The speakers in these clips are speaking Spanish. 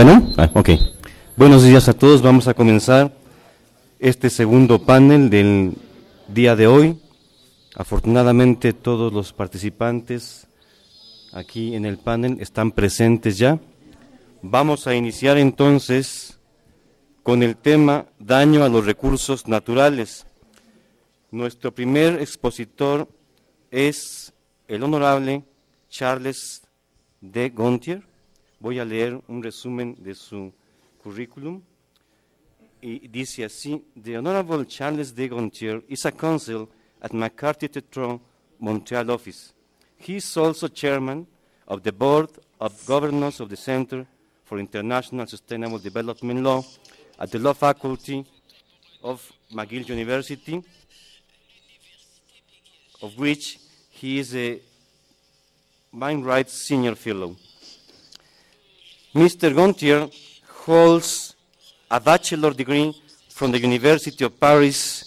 Bueno, ok. Buenos días a todos. Vamos a comenzar este segundo panel del día de hoy. Afortunadamente todos los participantes aquí en el panel están presentes ya. Vamos a iniciar entonces con el tema daño a los recursos naturales. Nuestro primer expositor es el honorable Charles de Gontier. Voy a leer un resumen de su currículum y dice así: The Honorable Charles de Gontier is a counsel at McCarthy Tétreault Montreal office. He is also chairman of the Board of Governors of the Center for International Sustainable Development Law at the Law Faculty of McGill University, of which he is a Human Rights Senior Fellow. Mr. Gontier holds a bachelor degree from the University of Paris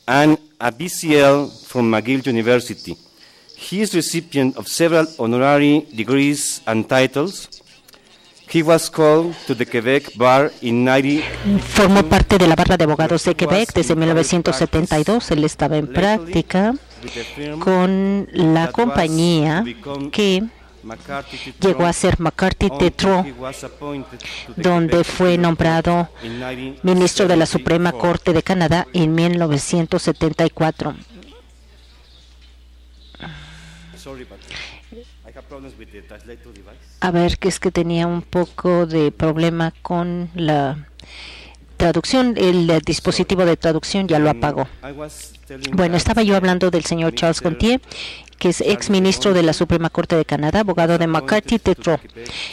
and a BCL from McGill University. He is recipient of several honorary degrees and titles. He was called to the Quebec Bar in 90. Formó parte de la barra de abogados de Quebec desde 1972. Él estaba en práctica con la compañía que llegó a ser McCarthy Tétreault, donde fue nombrado ministro de la Suprema Corte de Canadá en 1974. A ver, que es que tenía un poco de problema con la traducción, el dispositivo de traducción ya lo apagó. Bueno, estaba yo hablando del señor Charles Gontier, que es ex ministro de la Suprema Corte de Canadá, abogado de McCarthy Tétreault,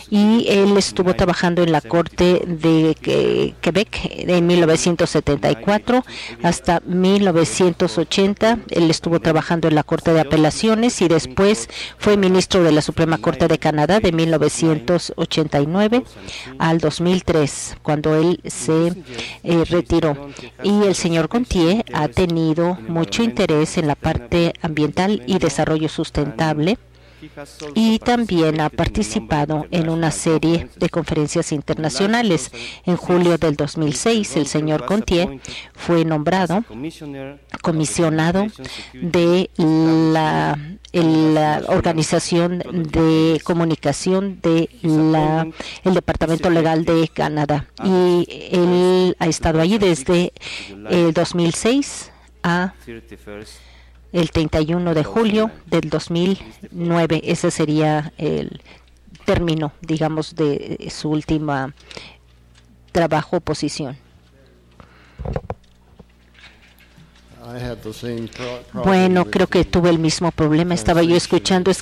y él estuvo trabajando en la Corte de Quebec en 1974 hasta 1980. Él estuvo trabajando en la Corte de Apelaciones y después fue ministro de la Suprema Corte de Canadá de 1989 al 2003, cuando él se retiró. Y el señor Gontier ha tenido mucho interés en la parte ambiental y desarrollo sustentable, y también ha participado en una serie de conferencias internacionales. En julio del 2006, el señor Gontier fue nombrado comisionado de la Organización de Comunicación de el Departamento Legal de Canadá, y él ha estado allí desde el 2006 a el 31 de julio del 2009. Ese sería el término, digamos, de su última trabajo o posición. Bueno, creo que tuve el mismo problema. Estaba escuchando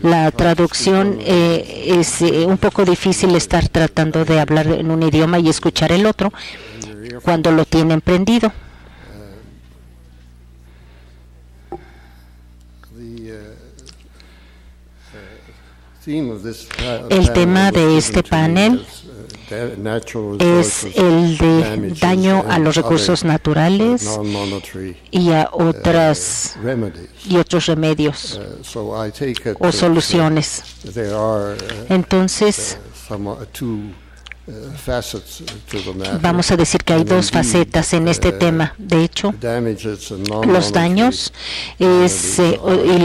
la traducción. Es un poco difícil estar tratando de hablar en un idioma y escuchar el otro cuando lo tienen prendido. El tema de este panel es el de daño a los recursos naturales y a otros remedios o soluciones. Entonces, vamos a decir que hay dos facetas en este tema. De hecho, los daños y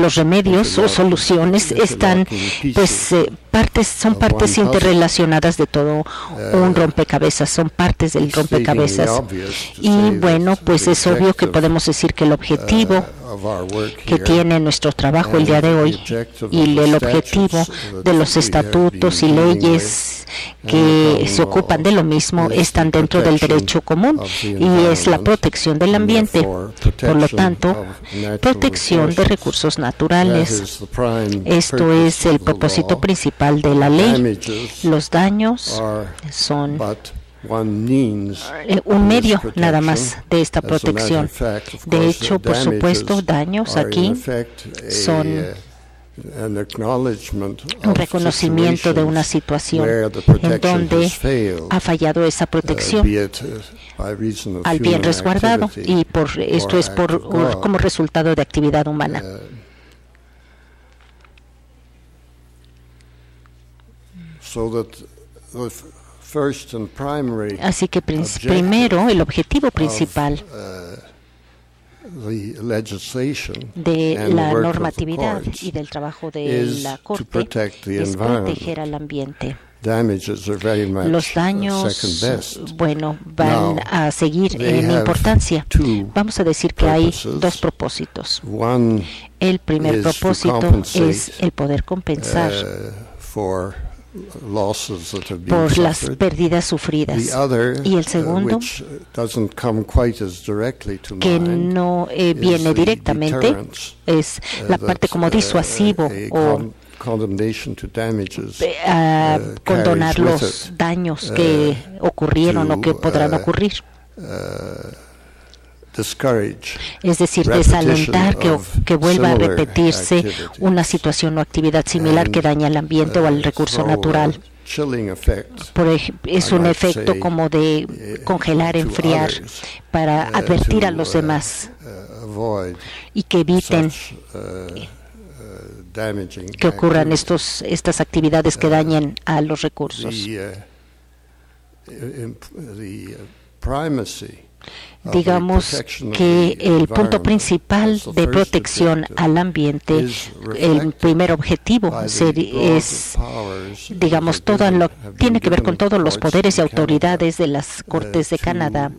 los remedios o soluciones están, son partes interrelacionadas de todo un rompecabezas, son partes del rompecabezas. Y bueno, pues es obvio que podemos decir que el objetivo que tiene nuestro trabajo el día de hoy y el objetivo de los estatutos y leyes que se ocupan de lo mismo están dentro del derecho común, y es la protección del ambiente. Por lo tanto, protección de recursos naturales. Esto es el propósito principal de la ley. Los daños son un medio nada más de esta protección. De hecho, por supuesto, daños aquí son un reconocimiento de una situación en donde ha fallado esa protección al bien resguardado, y esto es como resultado de actividad humana. Así que primero, el objetivo principal de la normatividad y del trabajo de la Corte es proteger al ambiente. Los daños, van a seguir en importancia. Vamos a decir que hay dos propósitos. El primer propósito es el poder compensar por las pérdidas sufridas. Y el segundo, que no viene directamente, es la parte como disuasivo o condonar los daños que ocurrieron o que podrán ocurrir. Es decir, desalentar que vuelva a repetirse una situación o actividad similar que daña al ambiente o al recurso natural. Es un efecto como de congelar, enfriar, para advertir a los demás y que eviten que ocurran estas actividades que dañen a los recursos. Digamos que el punto principal de protección al ambiente, el primer objetivo es, digamos, tiene que ver con todos los poderes y autoridades de las Cortes de Canadá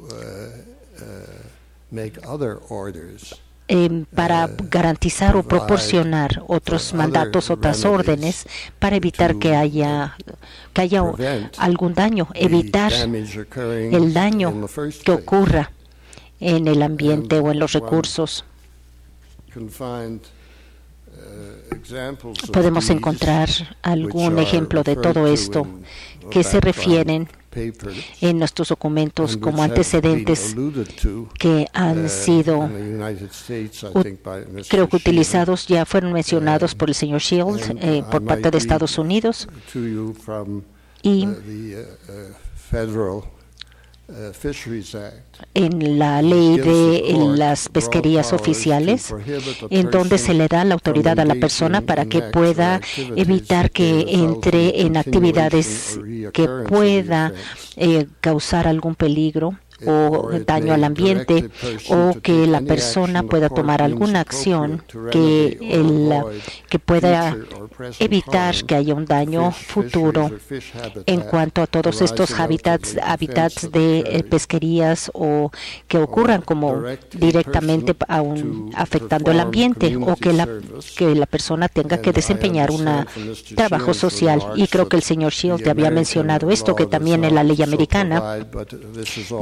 para garantizar o proporcionar otros mandatos, otras órdenes, para evitar que haya algún daño, evitar el daño que ocurra en el ambiente o en los recursos. Podemos encontrar algún ejemplo de todo esto que se refieren en nuestros documentos como antecedentes que han sido, creo que utilizados, ya fueron mencionados por el señor Shield por parte de Estados Unidos, y en la ley de las pesquerías oficiales, en donde se le da la autoridad a la persona para que pueda evitar que entre en actividades que pueda causar algún peligro o daño al ambiente, o que la persona pueda tomar alguna acción que pueda evitar que haya un daño futuro en cuanto a todos estos hábitats de pesquerías o que ocurran como directamente afectando el ambiente, o que la persona tenga que desempeñar un trabajo social. Y creo que el señor Shield había mencionado esto, que también en la ley americana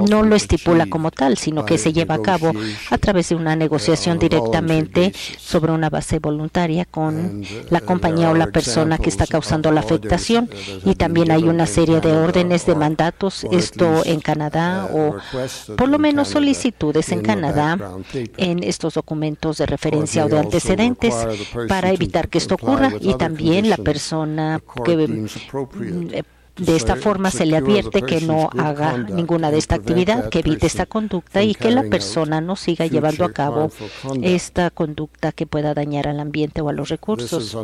no lo estipula como tal, sino que se lleva a cabo a través de una negociación directamente sobre una base voluntaria con la compañía o la persona que está causando la afectación. Y también hay una serie de órdenes de mandatos, esto en Canadá, o por lo menos solicitudes en Canadá en estos documentos de referencia o de antecedentes para evitar que esto ocurra. Y también la persona que de esta forma se le advierte que no haga ninguna de esta actividad, que evite esta conducta y que la persona no siga llevando a cabo esta conducta que pueda dañar al ambiente o a los recursos.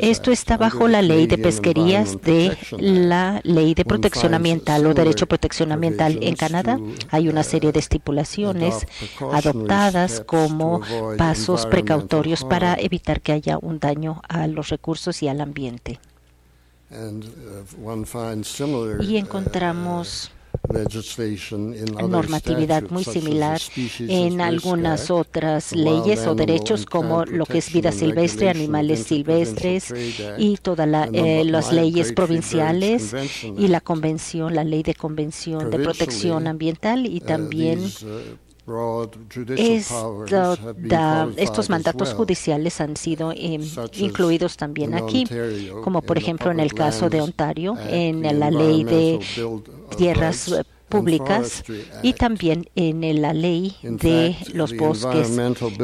Esto está bajo la ley de pesquerías de la ley de protección ambiental o derecho de protección ambiental en Canadá. Hay una serie de estipulaciones adoptadas como pasos precautorios para evitar que haya un daño a los recursos y al ambiente. Y encontramos normatividad muy similar en algunas otras leyes o derechos, como lo que es vida silvestre, animales silvestres, y todas las leyes provinciales y la ley de convención de protección ambiental. Y también estos mandatos judiciales han sido incluidos también aquí, como por ejemplo en el caso de Ontario, en la ley de tierras públicas y también en la ley de los bosques.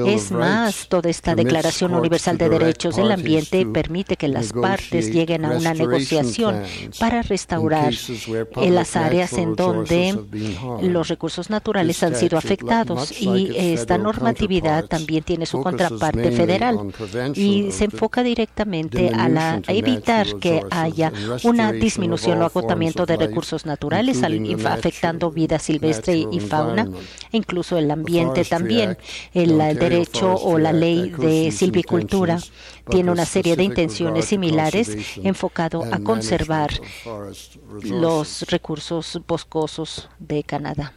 Es más, toda esta Declaración Universal de Derechos del Ambiente permite que las partes lleguen a una negociación para restaurar las áreas en donde los recursos naturales han sido afectados, y esta normatividad también tiene su contraparte federal y se enfoca directamente a evitar que haya una disminución o agotamiento de recursos naturales, afectando vida silvestre y fauna, e incluso el ambiente también. El derecho o la ley de silvicultura tiene una serie de intenciones similares enfocado a conservar los recursos boscosos de Canadá.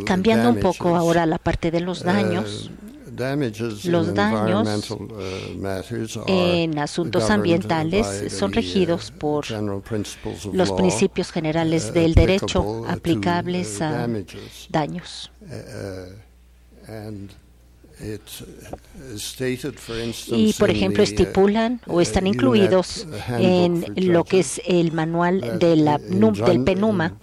Cambiando un poco ahora a la parte de los daños. Los daños en asuntos ambientales son regidos por los principios generales del derecho aplicables a daños. Y, por ejemplo, estipulan o están incluidos en lo que es el manual del PNUMA,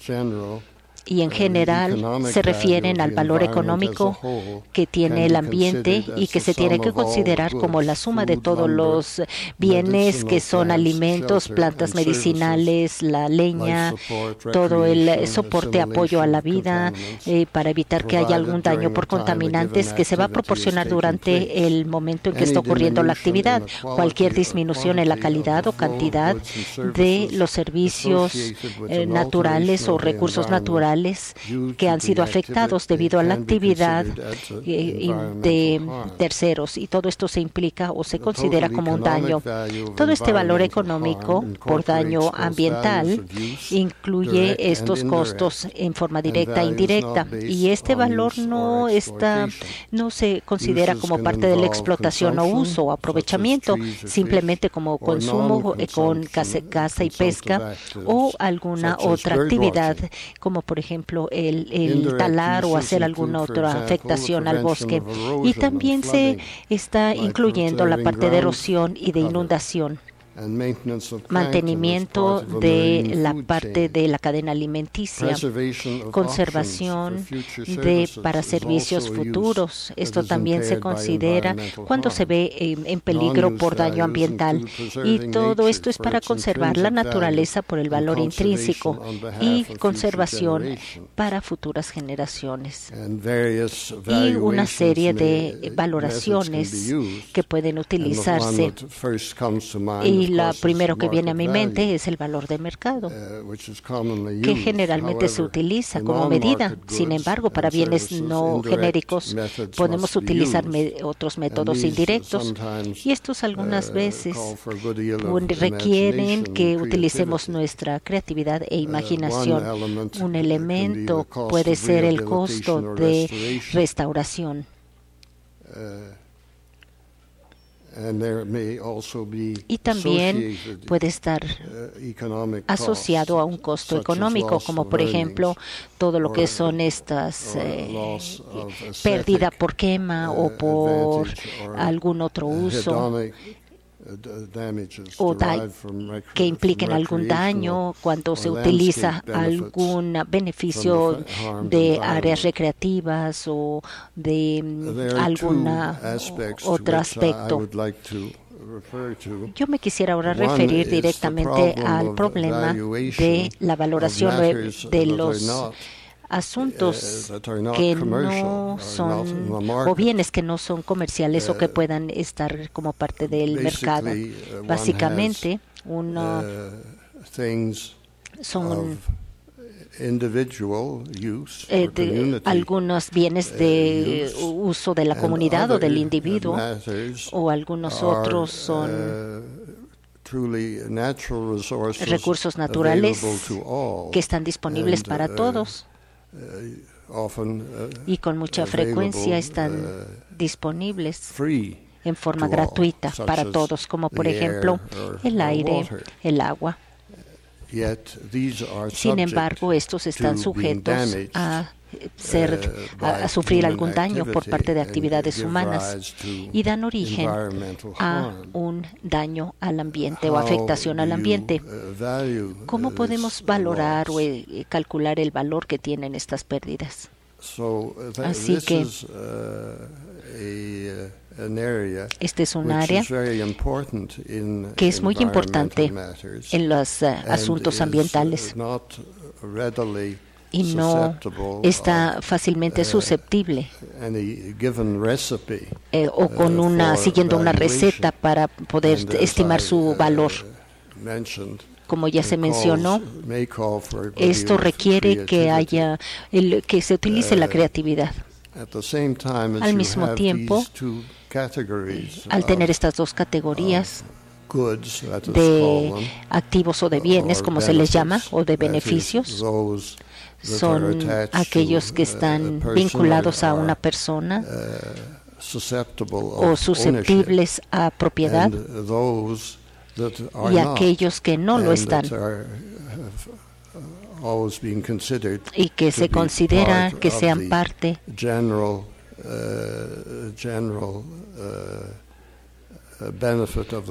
y en general se refieren al valor económico que tiene el ambiente y que se tiene que considerar como la suma de todos los bienes que son alimentos, plantas medicinales, la leña, todo el soporte, apoyo a la vida, para evitar que haya algún daño por contaminantes que se va a proporcionar durante el momento en que está ocurriendo la actividad. Cualquier disminución en la calidad o cantidad de los servicios naturales o recursos naturales que han sido afectados debido a la actividad de terceros, y todo esto se implica o se considera como un daño. Todo este valor económico por daño ambiental incluye estos costos en forma directa e indirecta, y este valor no se considera como parte de la explotación o uso o aprovechamiento, simplemente como consumo con caza y pesca o alguna otra actividad, como por ejemplo el talar o hacer alguna otra afectación al bosque. Y también se está incluyendo la parte de erosión y de inundación, mantenimiento de la parte de la cadena alimenticia, conservación para servicios futuros. Esto también se considera cuando se ve en peligro por daño ambiental, y todo esto es para conservar la naturaleza por el valor intrínseco y conservación para futuras generaciones, y una serie de valoraciones que pueden utilizarse. Y lo primero que viene a mi mente es el valor de mercado, que generalmente se utiliza como medida. Sin embargo, para bienes no genéricos podemos utilizar otros métodos indirectos, y estos algunas veces requieren que utilicemos nuestra creatividad e imaginación. Un elemento puede ser el costo de restauración. Y también puede estar asociado a un costo económico, como por ejemplo todo lo que son estas pérdida por quema o por algún otro uso, o que impliquen algún daño cuando se utiliza algún beneficio de áreas recreativas o de algún otro aspecto. Yo me quisiera ahora referir directamente al problema de la valoración de los asuntos que no son, o bienes que no son comerciales o que puedan estar como parte del mercado. Básicamente, son algunos bienes de uso de la comunidad o del individuo, o algunos otros son recursos naturales que están disponibles para todos, y con mucha frecuencia están disponibles en forma gratuita para todos, como por ejemplo el aire, el agua. Sin embargo, estos están sujetos a sufrir algún daño por parte de actividades humanas y dan origen a un daño al ambiente o afectación al ambiente. ¿Cómo podemos valorar o calcular el valor que tienen estas pérdidas? Así que este es un área que es muy importante en los asuntos ambiental y no está fácilmente susceptible o con siguiendo una receta para poder estimar su valor. Como ya se mencionó, esto requiere que se utilice la creatividad. Al mismo tiempo, al tener estas dos categorías de activos o de bienes, como se les llama, o de beneficios, son aquellos que están vinculados a una persona o susceptibles a propiedad, y aquellos que no lo están y que se considera que sean parte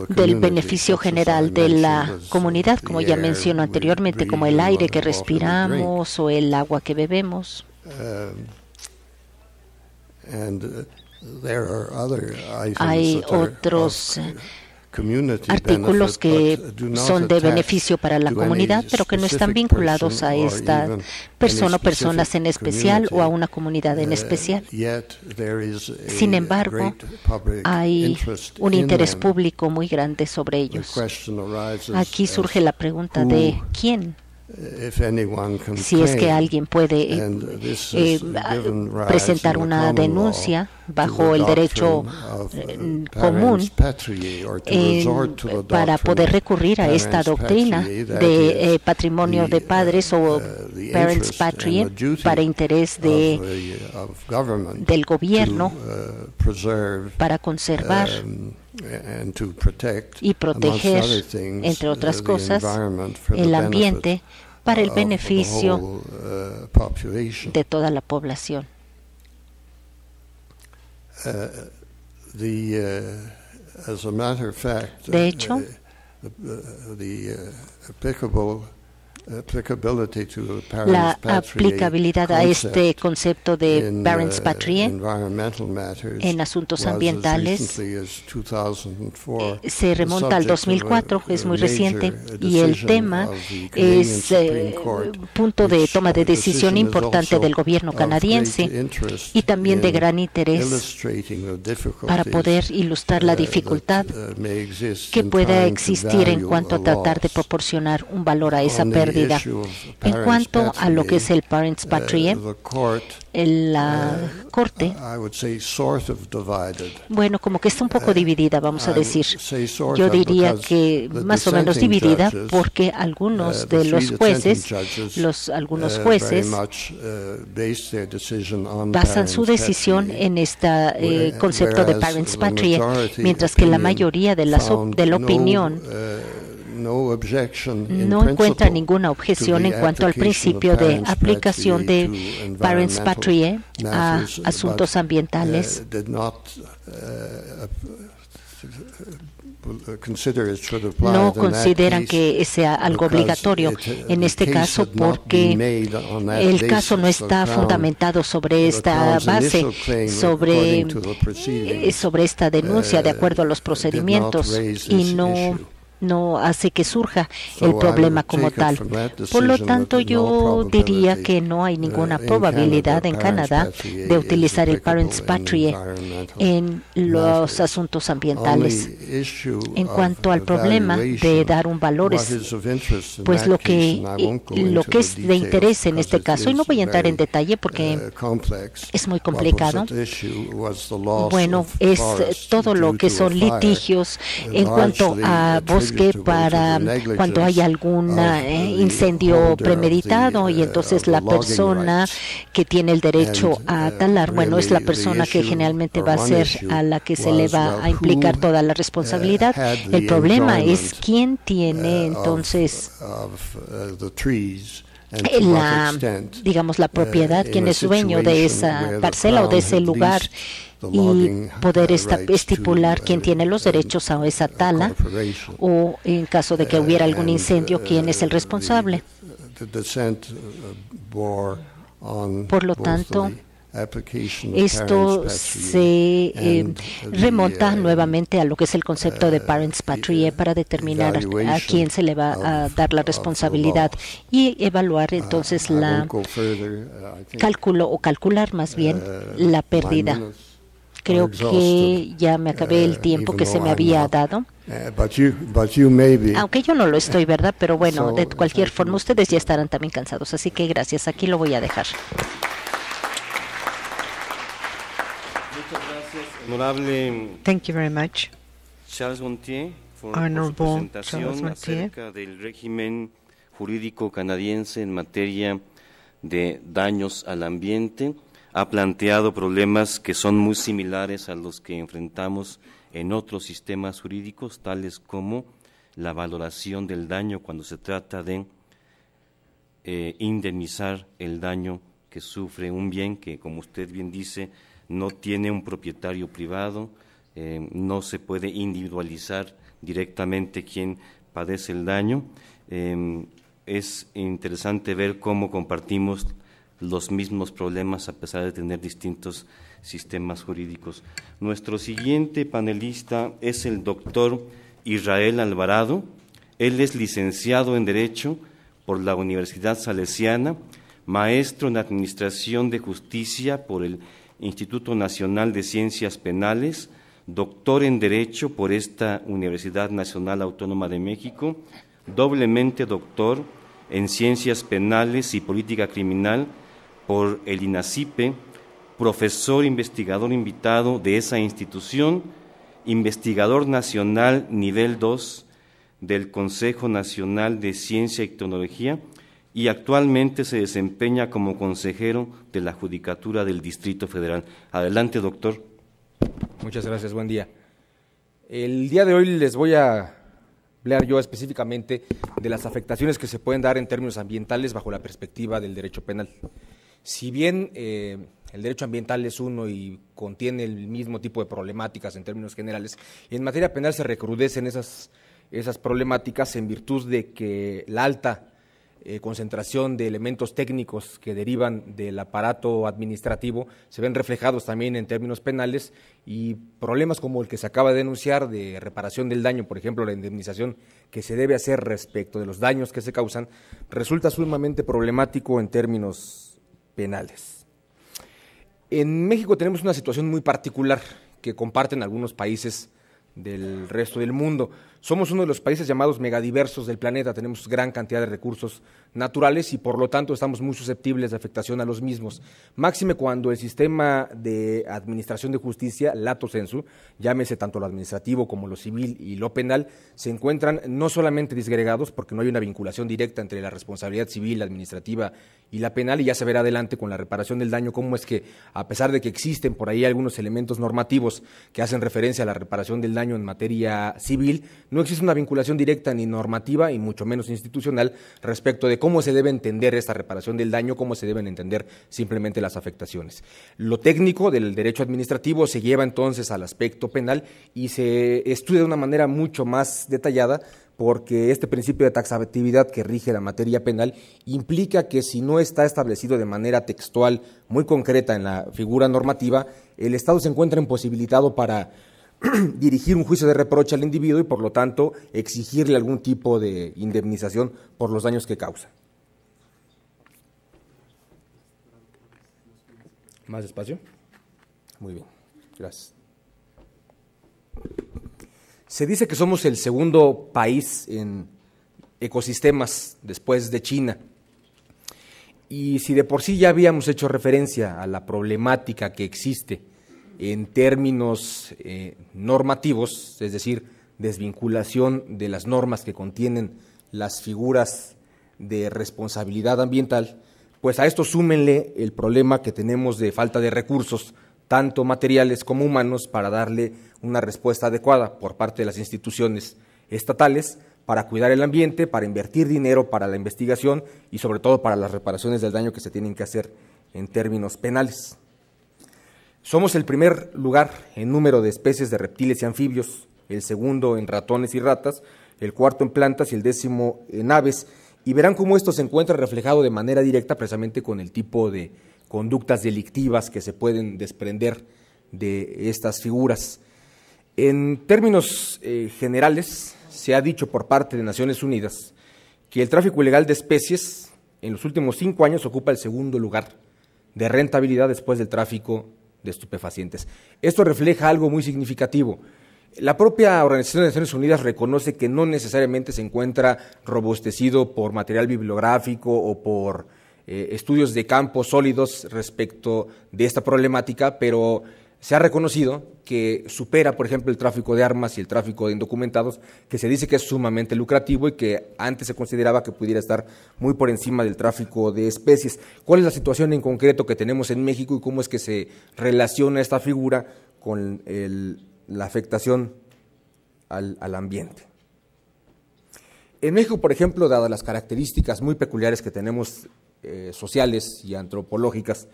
del beneficio general de la comunidad, como ya mencioné anteriormente, como el aire que respiramos o el agua que bebemos. Hay otros artículos que son de beneficio para la comunidad, pero que no están vinculados a esta persona o personas en especial o a una comunidad en especial. Sin embargo, hay un interés público muy grande sobre ellos. Aquí surge la pregunta de quién, si es que alguien puede presentar una denuncia bajo el derecho común para poder recurrir a esta doctrina de patrimonio de padres o parents patriae para interés del gobierno para conservar y proteger, entre otras cosas, el ambiente para el beneficio de toda la población. De hecho, la aplicabilidad a este concepto de parents patriae en asuntos ambientales se remonta al 2004, es muy reciente, y el tema es punto de toma de decisión importante del gobierno canadiense y también de gran interés para poder ilustrar la dificultad que pueda existir en cuanto a tratar de proporcionar un valor a esa pérdida. En cuanto a lo que es el parents patriae, la Corte, bueno, como que está un poco dividida, vamos a decir. Yo diría que más o menos dividida porque algunos de los jueces, algunos jueces basan su decisión en este concepto de parents patriae, mientras que la mayoría de la opinión no encuentra ninguna objeción en cuanto al principio de aplicación de parents patriae a asuntos ambientales. No consideran que sea algo obligatorio en este caso porque el caso no está fundamentado sobre esta base, sobre esta denuncia de acuerdo a los procedimientos y no hace que surja el problema como tal. Por lo tanto, yo diría que no hay ninguna probabilidad en Canadá de utilizar el parents patriae en los asuntos ambientales. En cuanto al problema de dar un valor, pues lo que es de interés en este caso, y no voy a entrar en detalle porque es muy complicado, bueno, es todo lo que son litigios en cuanto a bosques es que para cuando hay algún incendio premeditado y entonces la persona que tiene el derecho a talar, bueno, es la persona que generalmente va a ser a la que se le va a implicar toda la responsabilidad. El problema es quién tiene entonces digamos, la propiedad, quién es dueño de esa parcela o de ese lugar, y poder estipular quién tiene los derechos a esa tala, o en caso de que hubiera algún incendio, quién es el responsable. Por lo tanto, esto se remonta nuevamente a lo que es el concepto de parens patriae para determinar a quién se le va a dar la responsabilidad y evaluar entonces calcular más bien la pérdida. Creo que ya me acabé el tiempo que se me había dado. Aunque yo no lo estoy, ¿verdad? Pero bueno, de cualquier forma, ustedes ya estarán también cansados. Así que gracias. Aquí lo voy a dejar. Thank you very much, Charles Gontier, por su presentación acerca del régimen jurídico canadiense en materia de daños al ambiente. Ha planteado problemas que son muy similares a los que enfrentamos en otros sistemas jurídicos, tales como la valoración del daño cuando se trata de indemnizar el daño que sufre un bien que, como usted bien dice, no tiene un propietario privado, no se puede individualizar directamente quién padece el daño. Es interesante ver cómo compartimos los mismos problemas a pesar de tener distintos sistemas jurídicos. Nuestro siguiente panelista es el doctor Israel Alvarado. Él es licenciado en Derecho por la Universidad Salesiana, maestro en Administración de Justicia por el Instituto Nacional de Ciencias Penales, doctor en Derecho por esta Universidad Nacional Autónoma de México, doblemente doctor en Ciencias Penales y Política Criminal por el INACIPE, profesor investigador invitado de esa institución, investigador nacional nivel 2 del Consejo Nacional de Ciencia y Tecnología, y actualmente se desempeña como consejero de la Judicatura del Distrito Federal. Adelante, doctor. Muchas gracias, buen día. El día de hoy les voy a hablar yo específicamente de las afectaciones que se pueden dar en términos ambientales bajo la perspectiva del derecho penal. Si bien el derecho ambiental es uno y contiene el mismo tipo de problemáticas en términos generales, en materia penal se recrudecen esas problemáticas en virtud de que la alta concentración de elementos técnicos que derivan del aparato administrativo se ven reflejados también en términos penales, y problemas como el que se acaba de denunciar de reparación del daño, por ejemplo, la indemnización que se debe hacer respecto de los daños que se causan, resulta sumamente problemático en términos penales. En México tenemos una situación muy particular que comparten algunos países del resto del mundo. Somos uno de los países llamados megadiversos del planeta, tenemos gran cantidad de recursos naturales y por lo tanto estamos muy susceptibles de afectación a los mismos. Máxime cuando el sistema de administración de justicia, lato sensu, llámese tanto lo administrativo como lo civil y lo penal, se encuentran no solamente disgregados porque no hay una vinculación directa entre la responsabilidad civil, administrativa y la penal, y ya se verá adelante con la reparación del daño cómo es que, a pesar de que existen por ahí algunos elementos normativos que hacen referencia a la reparación del daño en materia civil, no existe una vinculación directa ni normativa y mucho menos institucional respecto de cómo se debe entender esta reparación del daño, cómo se deben entender simplemente las afectaciones. Lo técnico del derecho administrativo se lleva entonces al aspecto penal y se estudia de una manera mucho más detallada, porque este principio de taxatividad que rige la materia penal implica que si no está establecido de manera textual muy concreta en la figura normativa, el Estado se encuentra imposibilitado para dirigir un juicio de reproche al individuo y, por lo tanto, exigirle algún tipo de indemnización por los daños que causa. ¿Más despacio? Muy bien, gracias. Se dice que somos el segundo país en ecosistemas después de China. Y si de por sí ya habíamos hecho referencia a la problemática que existe en términos normativos, es decir, desvinculación de las normas que contienen las figuras de responsabilidad ambiental, pues a esto súmenle el problema que tenemos de falta de recursos, tanto materiales como humanos, para darle una respuesta adecuada por parte de las instituciones estatales para cuidar el ambiente, para invertir dinero para la investigación y sobre todo para las reparaciones del daño que se tienen que hacer en términos penales. Somos el primer lugar en número de especies de reptiles y anfibios, el segundo en ratones y ratas, el cuarto en plantas y el 10º en aves, y verán cómo esto se encuentra reflejado de manera directa precisamente con el tipo de conductas delictivas que se pueden desprender de estas figuras. En términos generales, se ha dicho por parte de Naciones Unidas que el tráfico ilegal de especies en los últimos 5 años ocupa el segundo lugar de rentabilidad después del tráfico de estupefacientes. Esto refleja algo muy significativo. La propia Organización de Naciones Unidas reconoce que no necesariamente se encuentra robustecido por material bibliográfico o por estudios de campo sólidos respecto de esta problemática, pero se ha reconocido que supera, por ejemplo, el tráfico de armas y el tráfico de indocumentados, que se dice que es sumamente lucrativo y que antes se consideraba que pudiera estar muy por encima del tráfico de especies. ¿Cuál es la situación en concreto que tenemos en México y cómo es que se relaciona esta figura con la afectación al ambiente? En México, por ejemplo, dadas las características muy peculiares que tenemos sociales y antropológicas,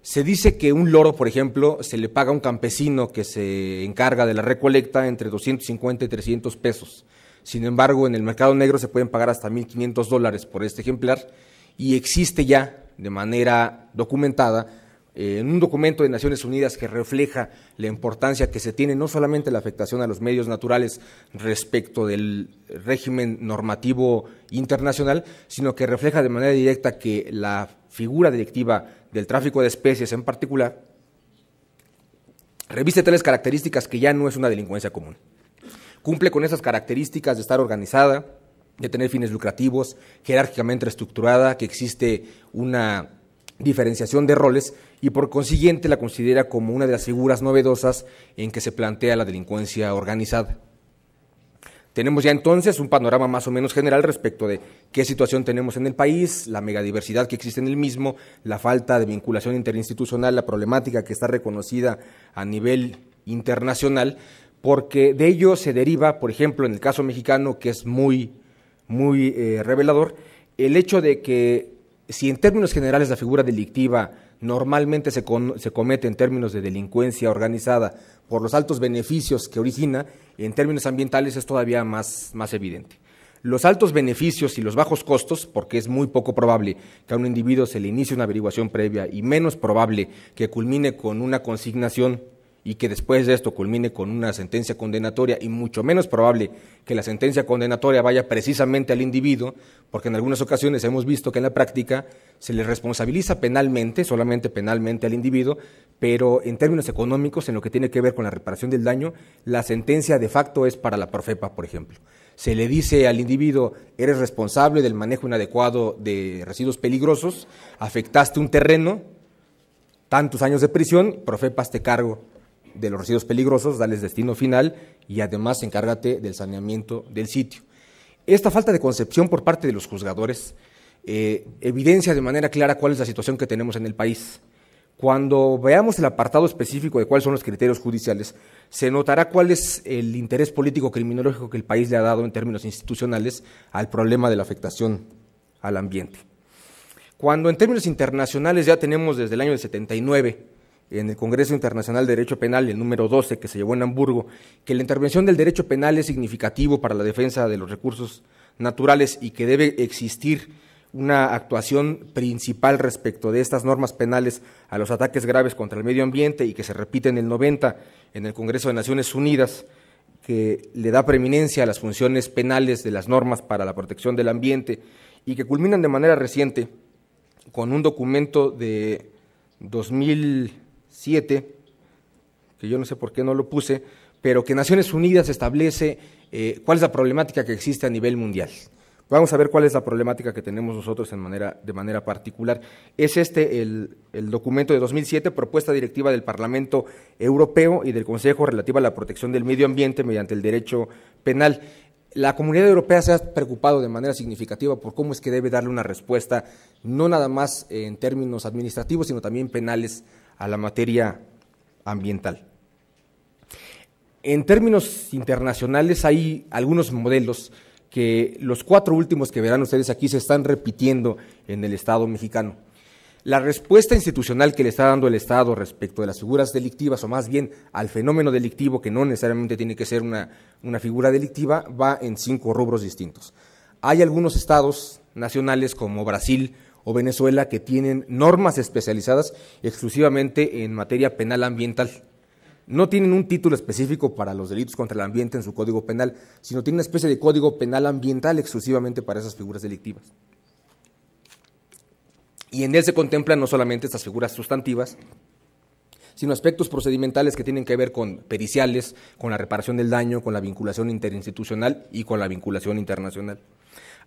se dice que un loro, por ejemplo, se le paga a un campesino que se encarga de la recolecta entre 250 y 300 pesos. Sin embargo, en el mercado negro se pueden pagar hasta $1,500 por este ejemplar y existe ya de manera documentada en un documento de Naciones Unidas que refleja la importancia que se tiene no solamente la afectación a los medios naturales respecto del régimen normativo internacional, sino que refleja de manera directa que la figura delictiva del tráfico de especies en particular reviste tales características que ya no es una delincuencia común. Cumple con esas características de estar organizada, de tener fines lucrativos, jerárquicamente estructurada, que existe una diferenciación de roles y por consiguiente la considera como una de las figuras novedosas en que se plantea la delincuencia organizada. Tenemos ya entonces un panorama más o menos general respecto de qué situación tenemos en el país, la megadiversidad que existe en el mismo, la falta de vinculación interinstitucional, la problemática que está reconocida a nivel internacional, porque de ello se deriva, por ejemplo, en el caso mexicano, que es muy revelador, el hecho de que si en términos generales la figura delictiva normalmente se comete en términos de delincuencia organizada por los altos beneficios que origina, en términos ambientales es todavía más evidente. Los altos beneficios y los bajos costos, porque es muy poco probable que a un individuo se le inicie una averiguación previa y menos probable que culmine con una consignación y que después de esto culmine con una sentencia condenatoria y mucho menos probable que la sentencia condenatoria vaya precisamente al individuo, porque en algunas ocasiones hemos visto que en la práctica se le responsabiliza penalmente, solamente penalmente al individuo, pero en términos económicos, en lo que tiene que ver con la reparación del daño, la sentencia de facto es para la Profepa, por ejemplo. Se le dice al individuo, eres responsable del manejo inadecuado de residuos peligrosos, afectaste un terreno, tantos años de prisión, Profepa, hazte cargo de los residuos peligrosos, dales destino final y además encárgate del saneamiento del sitio. Esta falta de concepción por parte de los juzgadores evidencia de manera clara cuál es la situación que tenemos en el país. Cuando veamos el apartado específico de cuáles son los criterios judiciales, se notará cuál es el interés político criminológico que el país le ha dado en términos institucionales al problema de la afectación al ambiente. Cuando en términos internacionales ya tenemos desde el año del 79, en el Congreso Internacional de Derecho Penal, el número 12, que se llevó en Hamburgo, que la intervención del derecho penal es significativo para la defensa de los recursos naturales y que debe existir una actuación principal respecto de estas normas penales a los ataques graves contra el medio ambiente y que se repite en el 90 en el Congreso de Naciones Unidas, que le da preeminencia a las funciones penales de las normas para la protección del ambiente y que culminan de manera reciente con un documento de 2007, que yo no sé por qué no lo puse, pero que Naciones Unidas establece cuál es la problemática que existe a nivel mundial. Vamos a ver cuál es la problemática que tenemos nosotros de manera particular. Es el documento de 2007, propuesta directiva del Parlamento Europeo y del Consejo relativa a la protección del medio ambiente mediante el derecho penal. La Comunidad Europea se ha preocupado de manera significativa por cómo es que debe darle una respuesta, no nada más en términos administrativos, sino también penales a la materia ambiental. En términos internacionales hay algunos modelos que los 4 últimos que verán ustedes aquí se están repitiendo en el Estado mexicano. La respuesta institucional que le está dando el Estado respecto de las figuras delictivas, o más bien al fenómeno delictivo, que no necesariamente tiene que ser una figura delictiva, va en 5 rubros distintos. Hay algunos estados nacionales como Brasil o Venezuela que tienen normas especializadas exclusivamente en materia penal ambiental. No tienen un título específico para los delitos contra el ambiente en su código penal, sino tienen una especie de código penal ambiental exclusivamente para esas figuras delictivas. Y en él se contemplan no solamente estas figuras sustantivas, sino aspectos procedimentales que tienen que ver con periciales, con la reparación del daño, con la vinculación interinstitucional y con la vinculación internacional.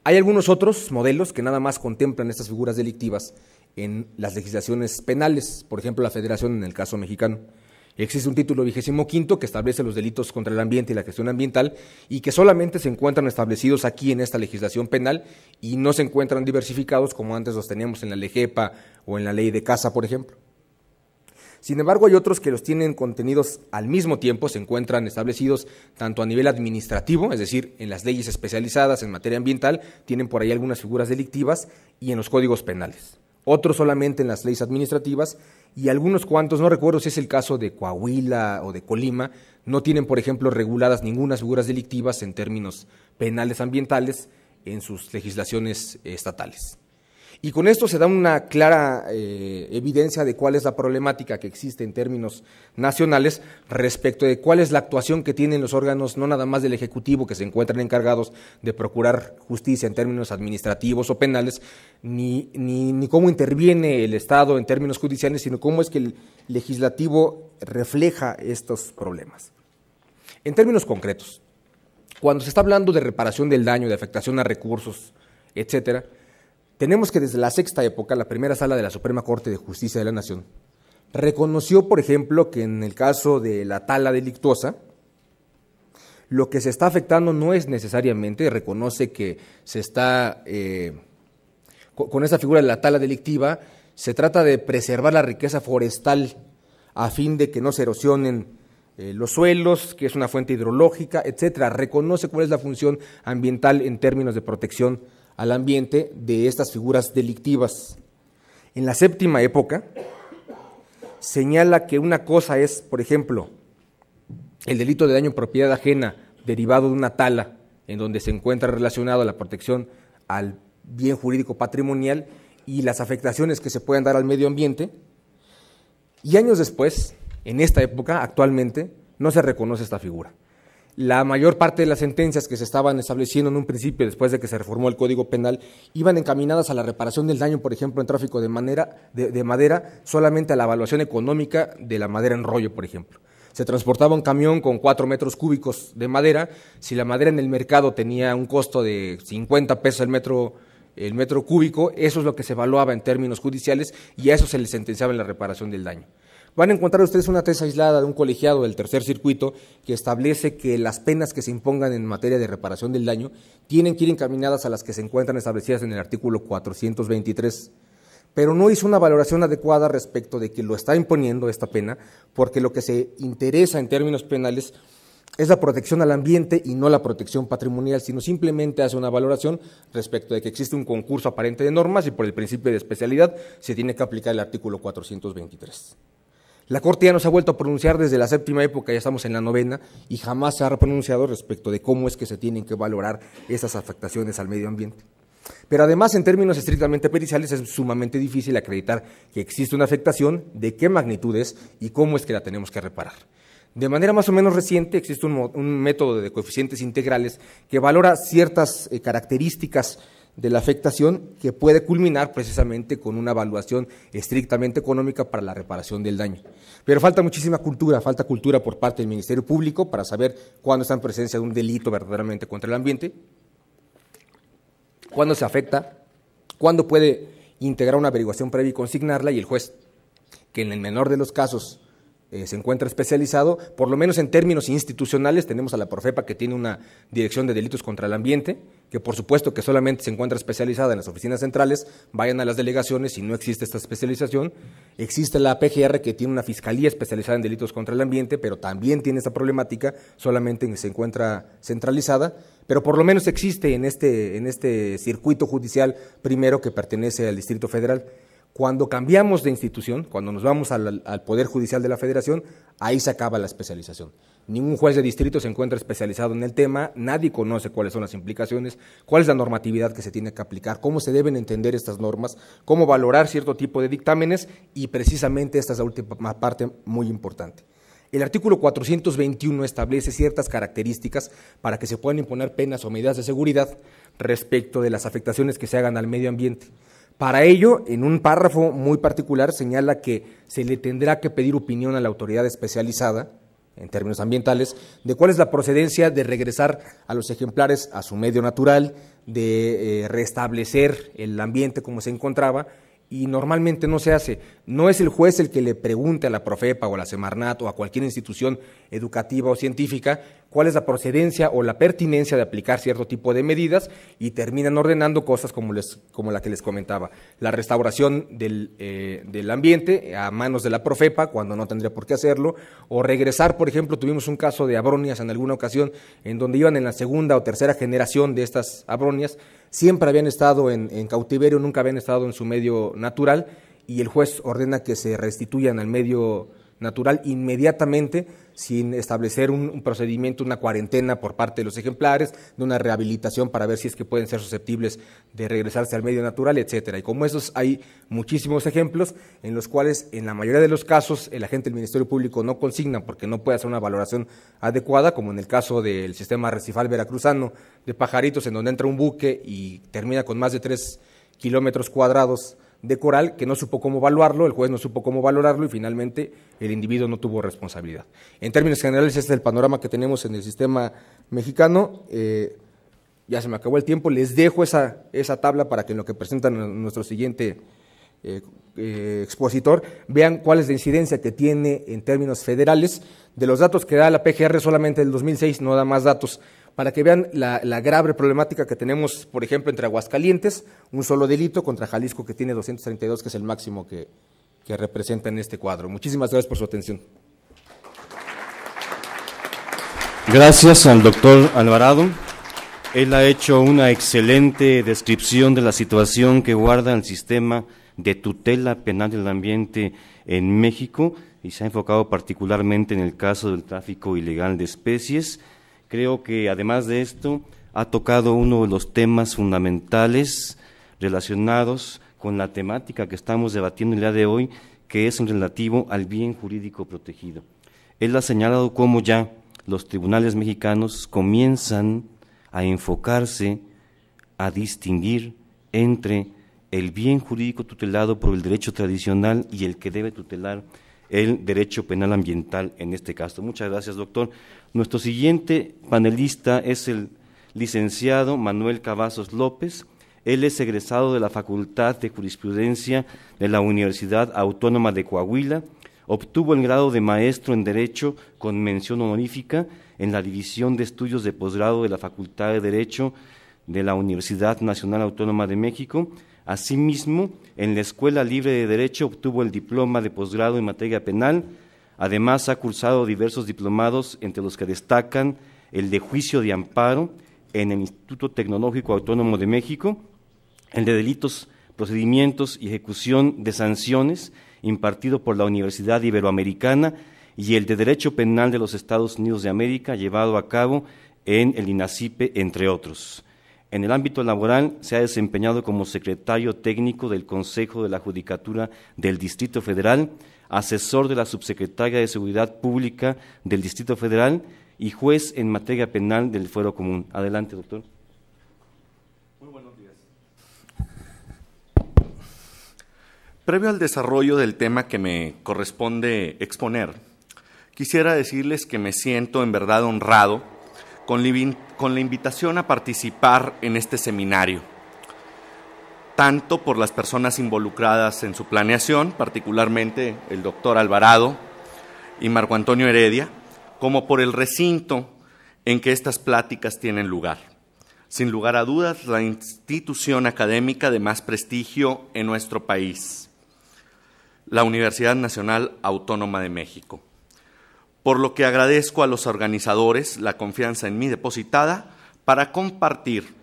Hay algunos otros modelos que nada más contemplan estas figuras delictivas en las legislaciones penales, por ejemplo la Federación en el caso mexicano. Existe un título 25º que establece los delitos contra el ambiente y la gestión ambiental y que solamente se encuentran establecidos aquí en esta legislación penal y no se encuentran diversificados como antes los teníamos en la LEGEPA o en la ley de caza, por ejemplo. Sin embargo, hay otros que los tienen contenidos al mismo tiempo, se encuentran establecidos tanto a nivel administrativo, es decir, en las leyes especializadas en materia ambiental, tienen por ahí algunas figuras delictivas y en los códigos penales. Otros solamente en las leyes administrativas y algunos cuantos, no recuerdo si es el caso de Coahuila o de Colima, no tienen, por ejemplo, reguladas ninguna figuras delictivas en términos penales ambientales en sus legislaciones estatales. Y con esto se da una clara evidencia de cuál es la problemática que existe en términos nacionales respecto de cuál es la actuación que tienen los órganos, no nada más del Ejecutivo, que se encuentran encargados de procurar justicia en términos administrativos o penales, ni cómo interviene el Estado en términos judiciales, sino cómo es que el legislativo refleja estos problemas. En términos concretos, cuando se está hablando de reparación del daño, de afectación a recursos, etcétera, tenemos que desde la sexta época, la primera sala de la Suprema Corte de Justicia de la Nación, reconoció, por ejemplo, que en el caso de la tala delictuosa, lo que se está afectando no es necesariamente, reconoce que se está, con esa figura de la tala delictiva, se trata de preservar la riqueza forestal a fin de que no se erosionen los suelos, que es una fuente hidrológica, etcétera. Reconoce cuál es la función ambiental en términos de protección al ambiente de estas figuras delictivas. En la séptima época señala que una cosa es, por ejemplo, el delito de daño en propiedad ajena derivado de una tala, en donde se encuentra relacionado a la protección al bien jurídico patrimonial y las afectaciones que se puedan dar al medio ambiente, y años después, en esta época, actualmente, no se reconoce esta figura. La mayor parte de las sentencias que se estaban estableciendo en un principio, después de que se reformó el Código Penal, iban encaminadas a la reparación del daño, por ejemplo, en tráfico de madera, solamente a la evaluación económica de la madera en rollo, por ejemplo. Se transportaba un camión con 4 metros cúbicos de madera, si la madera en el mercado tenía un costo de 50 pesos el metro cúbico, eso es lo que se evaluaba en términos judiciales y a eso se le sentenciaba en la reparación del daño. Van a encontrar ustedes una tesis aislada de un colegiado del Tercer Circuito que establece que las penas que se impongan en materia de reparación del daño tienen que ir encaminadas a las que se encuentran establecidas en el artículo 423, pero no hizo una valoración adecuada respecto de que lo está imponiendo esta pena, porque lo que se interesa en términos penales es la protección al ambiente y no la protección patrimonial, sino simplemente hace una valoración respecto de que existe un concurso aparente de normas y por el principio de especialidad se tiene que aplicar el artículo 423. La Corte ya no se ha vuelto a pronunciar desde la séptima época, ya estamos en la novena, y jamás se ha pronunciado respecto de cómo es que se tienen que valorar esas afectaciones al medio ambiente. Pero además, en términos estrictamente periciales, es sumamente difícil acreditar que existe una afectación, de qué magnitud es y cómo es que la tenemos que reparar. De manera más o menos reciente existe un método de coeficientes integrales que valora ciertas características de la afectación que puede culminar precisamente con una evaluación estrictamente económica para la reparación del daño. Pero falta muchísima cultura, falta cultura por parte del Ministerio Público para saber cuándo está en presencia de un delito verdaderamente contra el ambiente. cuándo se afecta, cuándo puede integrar una averiguación previa y consignarla, y el juez, que en el menor de los casos se encuentra especializado, por lo menos en términos institucionales, tenemos a la Profepa, que tiene una dirección de delitos contra el ambiente, que por supuesto que solamente se encuentra especializada en las oficinas centrales, vayan a las delegaciones y no existe esta especialización. Existe la PGR, que tiene una fiscalía especializada en delitos contra el ambiente, pero también tiene esta problemática, solamente se encuentra centralizada, pero por lo menos existe en este circuito judicial primero, que pertenece al Distrito Federal. Cuando cambiamos de institución, cuando nos vamos al Poder Judicial de la Federación, ahí se acaba la especialización. Ningún juez de distrito se encuentra especializado en el tema, nadie conoce cuáles son las implicaciones, cuál es la normatividad que se tiene que aplicar, cómo se deben entender estas normas, cómo valorar cierto tipo de dictámenes, y precisamente esta es la última parte muy importante. El artículo 421 establece ciertas características para que se puedan imponer penas o medidas de seguridad respecto de las afectaciones que se hagan al medio ambiente. Para ello, en un párrafo muy particular, señala que se le tendrá que pedir opinión a la autoridad especializada, en términos ambientales, de cuál es la procedencia de regresar a los ejemplares a su medio natural, de restablecer el ambiente como se encontraba, y normalmente no se hace. No es el juez el que le pregunte a la Profepa o a la Semarnat o a cualquier institución educativa o científica cuál es la procedencia o la pertinencia de aplicar cierto tipo de medidas, y terminan ordenando cosas como la que les comentaba, la restauración del ambiente a manos de la Profepa cuando no tendría por qué hacerlo, o regresar, por ejemplo, tuvimos un caso de abronias en alguna ocasión en donde iban en la segunda o tercera generación de estas abronias, siempre habían estado en cautiverio, nunca habían estado en su medio natural, y el juez ordena que se restituyan al medio natural inmediatamente, sin establecer un procedimiento, una cuarentena por parte de los ejemplares, de una rehabilitación para ver si es que pueden ser susceptibles de regresarse al medio natural, etcétera. Y como esos hay muchísimos ejemplos en los cuales, en la mayoría de los casos, el agente del Ministerio Público no consigna porque no puede hacer una valoración adecuada, como en el caso del sistema arrecifal veracruzano de Pajaritos, en donde entra un buque y termina con más de 3 kilómetros cuadrados de coral, que no supo cómo evaluarlo, el juez no supo cómo valorarlo, y finalmente el individuo no tuvo responsabilidad. En términos generales, este es el panorama que tenemos en el sistema mexicano. Ya se me acabó el tiempo, les dejo esa tabla para que en lo que presentan nuestro siguiente expositor vean cuál es la incidencia que tiene en términos federales. De los datos que da la PGR, solamente el 2006 no da más datos, para que vean la grave problemática que tenemos, por ejemplo, entre Aguascalientes, un solo delito, contra Jalisco, que tiene 232, que es el máximo que representa en este cuadro. Muchísimas gracias por su atención. Gracias al doctor Alvarado. Él ha hecho una excelente descripción de la situación que guarda el sistema de tutela penal del ambiente en México, y se ha enfocado particularmente en el caso del tráfico ilegal de especies. Creo que además de esto ha tocado uno de los temas fundamentales relacionados con la temática que estamos debatiendo el día de hoy, que es en relativo al bien jurídico protegido. Él ha señalado cómo ya los tribunales mexicanos comienzan a enfocarse, a distinguir entre el bien jurídico tutelado por el derecho tradicional y el que debe tutelar el derecho penal ambiental en este caso. Muchas gracias, doctor. Nuestro siguiente panelista es el licenciado Manuel Cavazos López. Él es egresado de la Facultad de Jurisprudencia de la Universidad Autónoma de Coahuila. Obtuvo el grado de maestro en Derecho con mención honorífica en la División de Estudios de Posgrado de la Facultad de Derecho de la Universidad Nacional Autónoma de México. Asimismo, en la Escuela Libre de Derecho obtuvo el diploma de posgrado en materia penal. Además, ha cursado diversos diplomados, entre los que destacan el de Juicio de Amparo en el Instituto Tecnológico Autónomo de México, el de Delitos, Procedimientos y Ejecución de Sanciones, impartido por la Universidad Iberoamericana, y el de Derecho Penal de los Estados Unidos de América, llevado a cabo en el INACIPE, entre otros. En el ámbito laboral se ha desempeñado como secretario técnico del Consejo de la Judicatura del Distrito Federal, asesor de la Subsecretaria de Seguridad Pública del Distrito Federal y juez en materia penal del Fuero Común. Adelante, doctor. Muy buenos días. Previo al desarrollo del tema que me corresponde exponer, quisiera decirles que me siento en verdad honrado con la invitación a participar en este seminario. tanto por las personas involucradas en su planeación, particularmente el doctor Alvarado y Marco Antonio Heredia, como por el recinto en que estas pláticas tienen lugar. Sin lugar a dudas, la institución académica de más prestigio en nuestro país, la Universidad Nacional Autónoma de México. Por lo que agradezco a los organizadores la confianza en mí depositada para compartir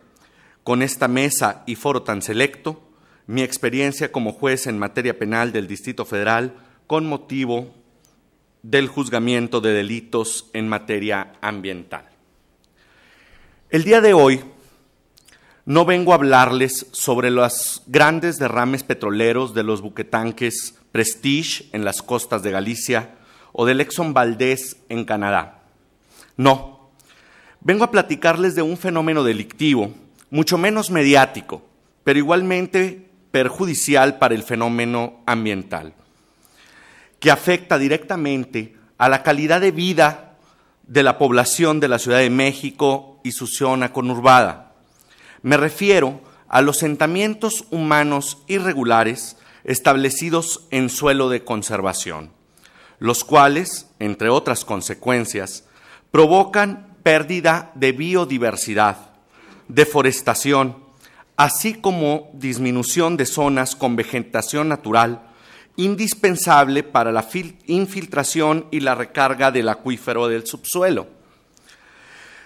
con esta mesa y foro tan selecto mi experiencia como juez en materia penal del Distrito Federal con motivo del juzgamiento de delitos en materia ambiental. El día de hoy no vengo a hablarles sobre los grandes derrames petroleros de los buquetanques Prestige en las costas de Galicia o del Exxon Valdez en Canadá. No, vengo a platicarles de un fenómeno delictivo, mucho menos mediático, pero igualmente perjudicial para el fenómeno ambiental, que afecta directamente a la calidad de vida de la población de la Ciudad de México y su zona conurbada. Me refiero a los asentamientos humanos irregulares establecidos en suelo de conservación, los cuales, entre otras consecuencias, provocan pérdida de biodiversidad, deforestación, así como disminución de zonas con vegetación natural, indispensable para la infiltración y la recarga del acuífero del subsuelo.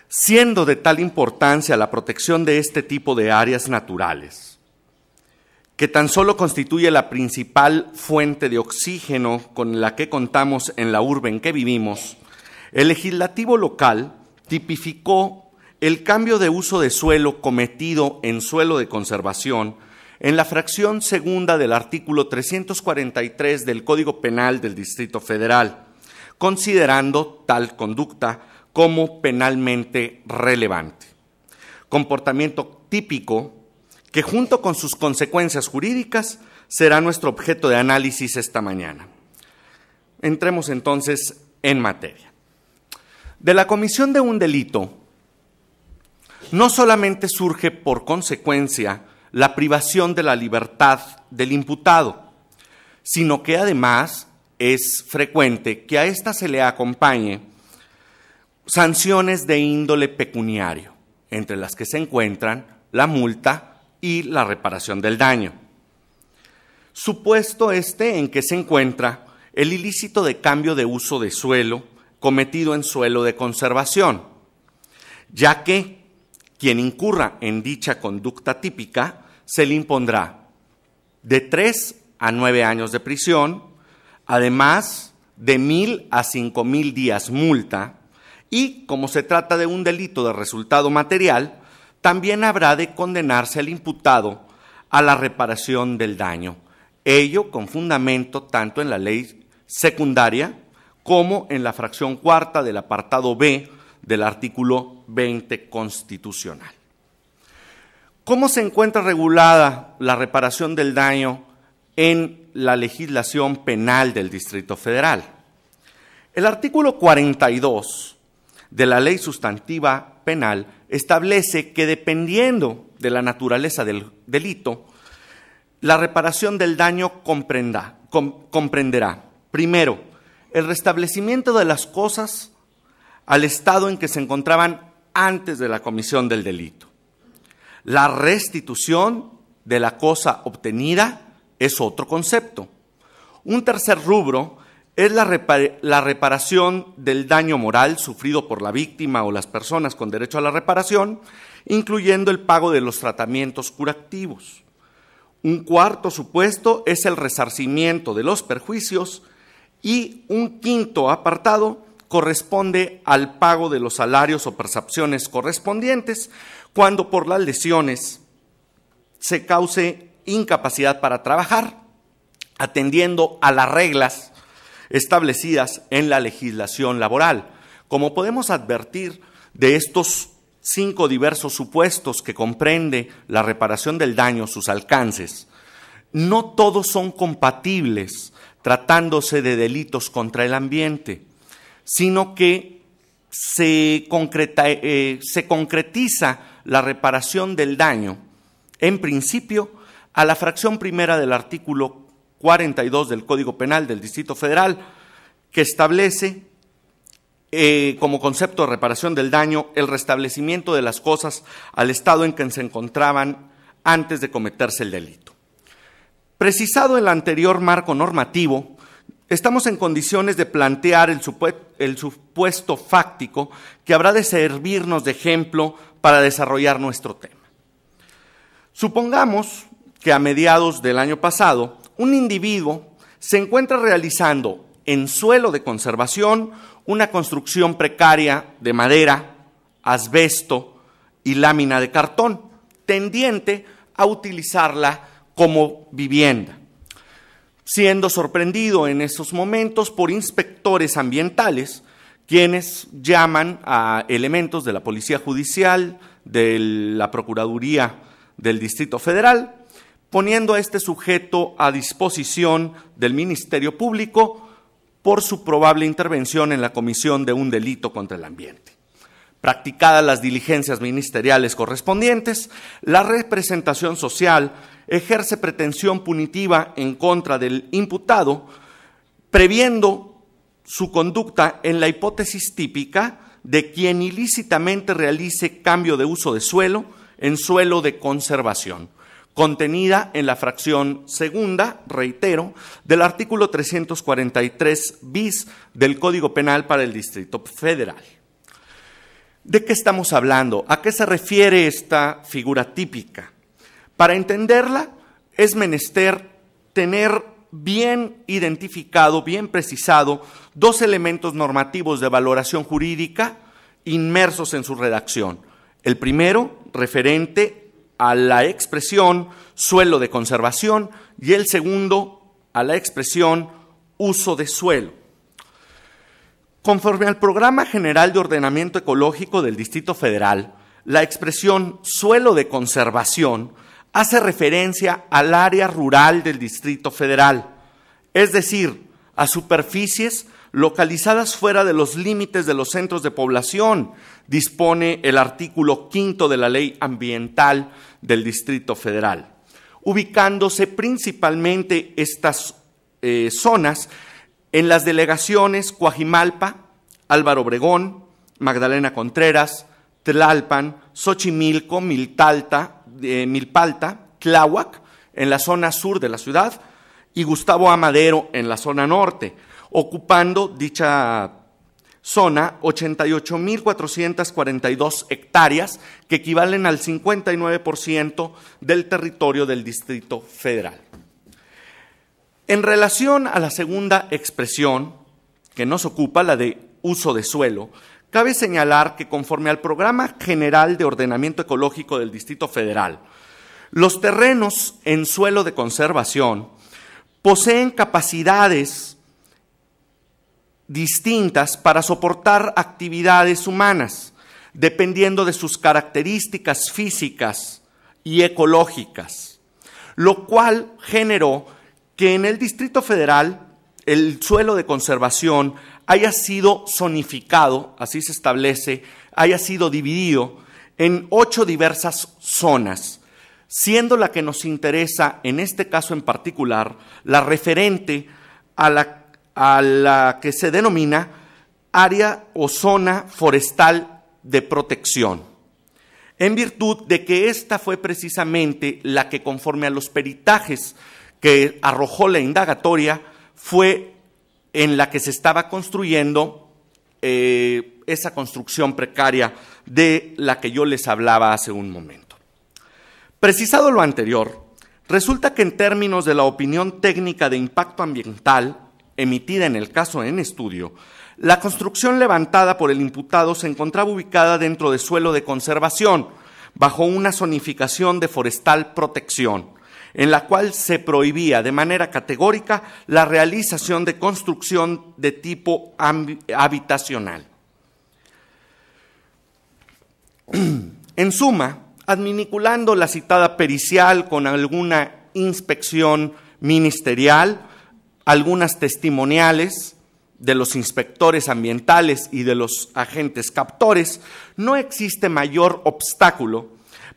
Siendo de tal importancia la protección de este tipo de áreas naturales, que tan solo constituye la principal fuente de oxígeno con la que contamos en la urbe en que vivimos, el legislativo local tipificó el cambio de uso de suelo cometido en suelo de conservación en la fracción segunda del artículo 343 del Código Penal del Distrito Federal, considerando tal conducta como penalmente relevante. Comportamiento típico que junto con sus consecuencias jurídicas será nuestro objeto de análisis esta mañana. Entremos entonces en materia. De la comisión de un delito, no solamente surge por consecuencia la privación de la libertad del imputado, sino que además es frecuente que a ésta se le acompañe sanciones de índole pecuniario, entre las que se encuentran la multa y la reparación del daño. Supuesto en que se encuentra el ilícito de cambio de uso de suelo cometido en suelo de conservación, ya que quien incurra en dicha conducta típica se le impondrá de 3 a 9 años de prisión, además de 1,000 a 5,000 días multa, y como se trata de un delito de resultado material, también habrá de condenarse al imputado a la reparación del daño, ello con fundamento tanto en la ley secundaria como en la fracción cuarta del apartado B del artículo 20 constitucional. ¿Cómo se encuentra regulada la reparación del daño en la legislación penal del Distrito Federal? El artículo 42 de la Ley Sustantiva Penal establece que dependiendo de la naturaleza del delito, la reparación del daño comprenderá, primero, el restablecimiento de las cosas al estado en que se encontraban antes de la comisión del delito. La restitución de la cosa obtenida es otro concepto. Un tercer rubro es la reparación del daño moral sufrido por la víctima o las personas con derecho a la reparación, incluyendo el pago de los tratamientos curativos. Un cuarto supuesto es el resarcimiento de los perjuicios y un quinto apartado corresponde al pago de los salarios o percepciones correspondientes cuando por las lesiones se cause incapacidad para trabajar, atendiendo a las reglas establecidas en la legislación laboral. Como podemos advertir de estos 5 diversos supuestos que comprende la reparación del daño, sus alcances, no todos son compatibles tratándose de delitos contra el ambiente, sino que se concretiza la reparación del daño, en principio, a la fracción primera del artículo 42 del Código Penal del Distrito Federal, que establece como concepto de reparación del daño el restablecimiento de las cosas al estado en que se encontraban antes de cometerse el delito. Precisado el anterior marco normativo, estamos en condiciones de plantear el supuesto fáctico que habrá de servirnos de ejemplo para desarrollar nuestro tema. Supongamos que a mediados del año pasado, un individuo se encuentra realizando en suelo de conservación una construcción precaria de madera, asbesto y lámina de cartón, tendiente a utilizarla como vivienda, siendo sorprendido en esos momentos por inspectores ambientales, quienes llaman a elementos de la Policía Judicial, de la Procuraduría del Distrito Federal, poniendo a este sujeto a disposición del Ministerio Público por su probable intervención en la comisión de un delito contra el ambiente. Practicadas las diligencias ministeriales correspondientes, la representación social ejerce pretensión punitiva en contra del imputado, previendo su conducta en la hipótesis típica de quien ilícitamente realice cambio de uso de suelo en suelo de conservación, contenida en la fracción segunda, reitero, del artículo 343 bis del Código Penal para el Distrito Federal. ¿De qué estamos hablando? ¿A qué se refiere esta figura típica? Para entenderla es menester tener bien identificado, bien precisado, dos elementos normativos de valoración jurídica inmersos en su redacción. El primero, referente a la expresión suelo de conservación, y el segundo, a la expresión uso de suelo. Conforme al Programa General de Ordenamiento Ecológico del Distrito Federal, la expresión suelo de conservación hace referencia al área rural del Distrito Federal, es decir, a superficies localizadas fuera de los límites de los centros de población, dispone el artículo 5 de la Ley Ambiental del Distrito Federal, ubicándose principalmente estas zonas en las delegaciones Coajimalpa, Álvaro Obregón, Magdalena Contreras, Tlalpan, Xochimilco, Milpalta, Tláhuac, en la zona sur de la ciudad, y Gustavo A. Madero en la zona norte, ocupando dicha zona 88.442 hectáreas, que equivalen al 59% del territorio del Distrito Federal. En relación a la segunda expresión que nos ocupa, la de uso de suelo, cabe señalar que conforme al Programa General de Ordenamiento Ecológico del Distrito Federal, los terrenos en suelo de conservación poseen capacidades distintas para soportar actividades humanas, dependiendo de sus características físicas y ecológicas, lo cual generó que en el Distrito Federal el suelo de conservación haya sido zonificado, así se establece, haya sido dividido en 8 diversas zonas, siendo la que nos interesa en este caso en particular la referente a la que se denomina área o zona forestal de protección, en virtud de que esta fue precisamente la que, conforme a los peritajes que arrojó la indagatoria, fue en la que se estaba construyendo esa construcción precaria de la que yo les hablaba hace un momento. Precisado lo anterior, resulta que en términos de la opinión técnica de impacto ambiental emitida en el caso en estudio, la construcción levantada por el imputado se encontraba ubicada dentro de suelo de conservación, bajo una zonificación de forestal protección, en la cual se prohibía de manera categórica la realización de construcción de tipo habitacional. En suma, adminiculando la citada pericial con alguna inspección ministerial, algunas testimoniales de los inspectores ambientales y de los agentes captores, no existe mayor obstáculo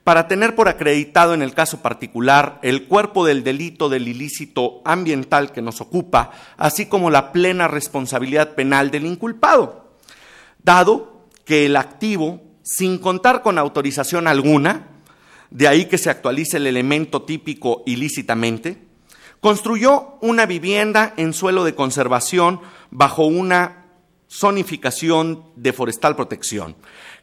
para tener por acreditado en el caso particular el cuerpo del delito del ilícito ambiental que nos ocupa, así como la plena responsabilidad penal del inculpado, dado que el activo, sin contar con autorización alguna, de ahí que se actualice el elemento típico ilícitamente, construyó una vivienda en suelo de conservación bajo una zonificación de forestal protección,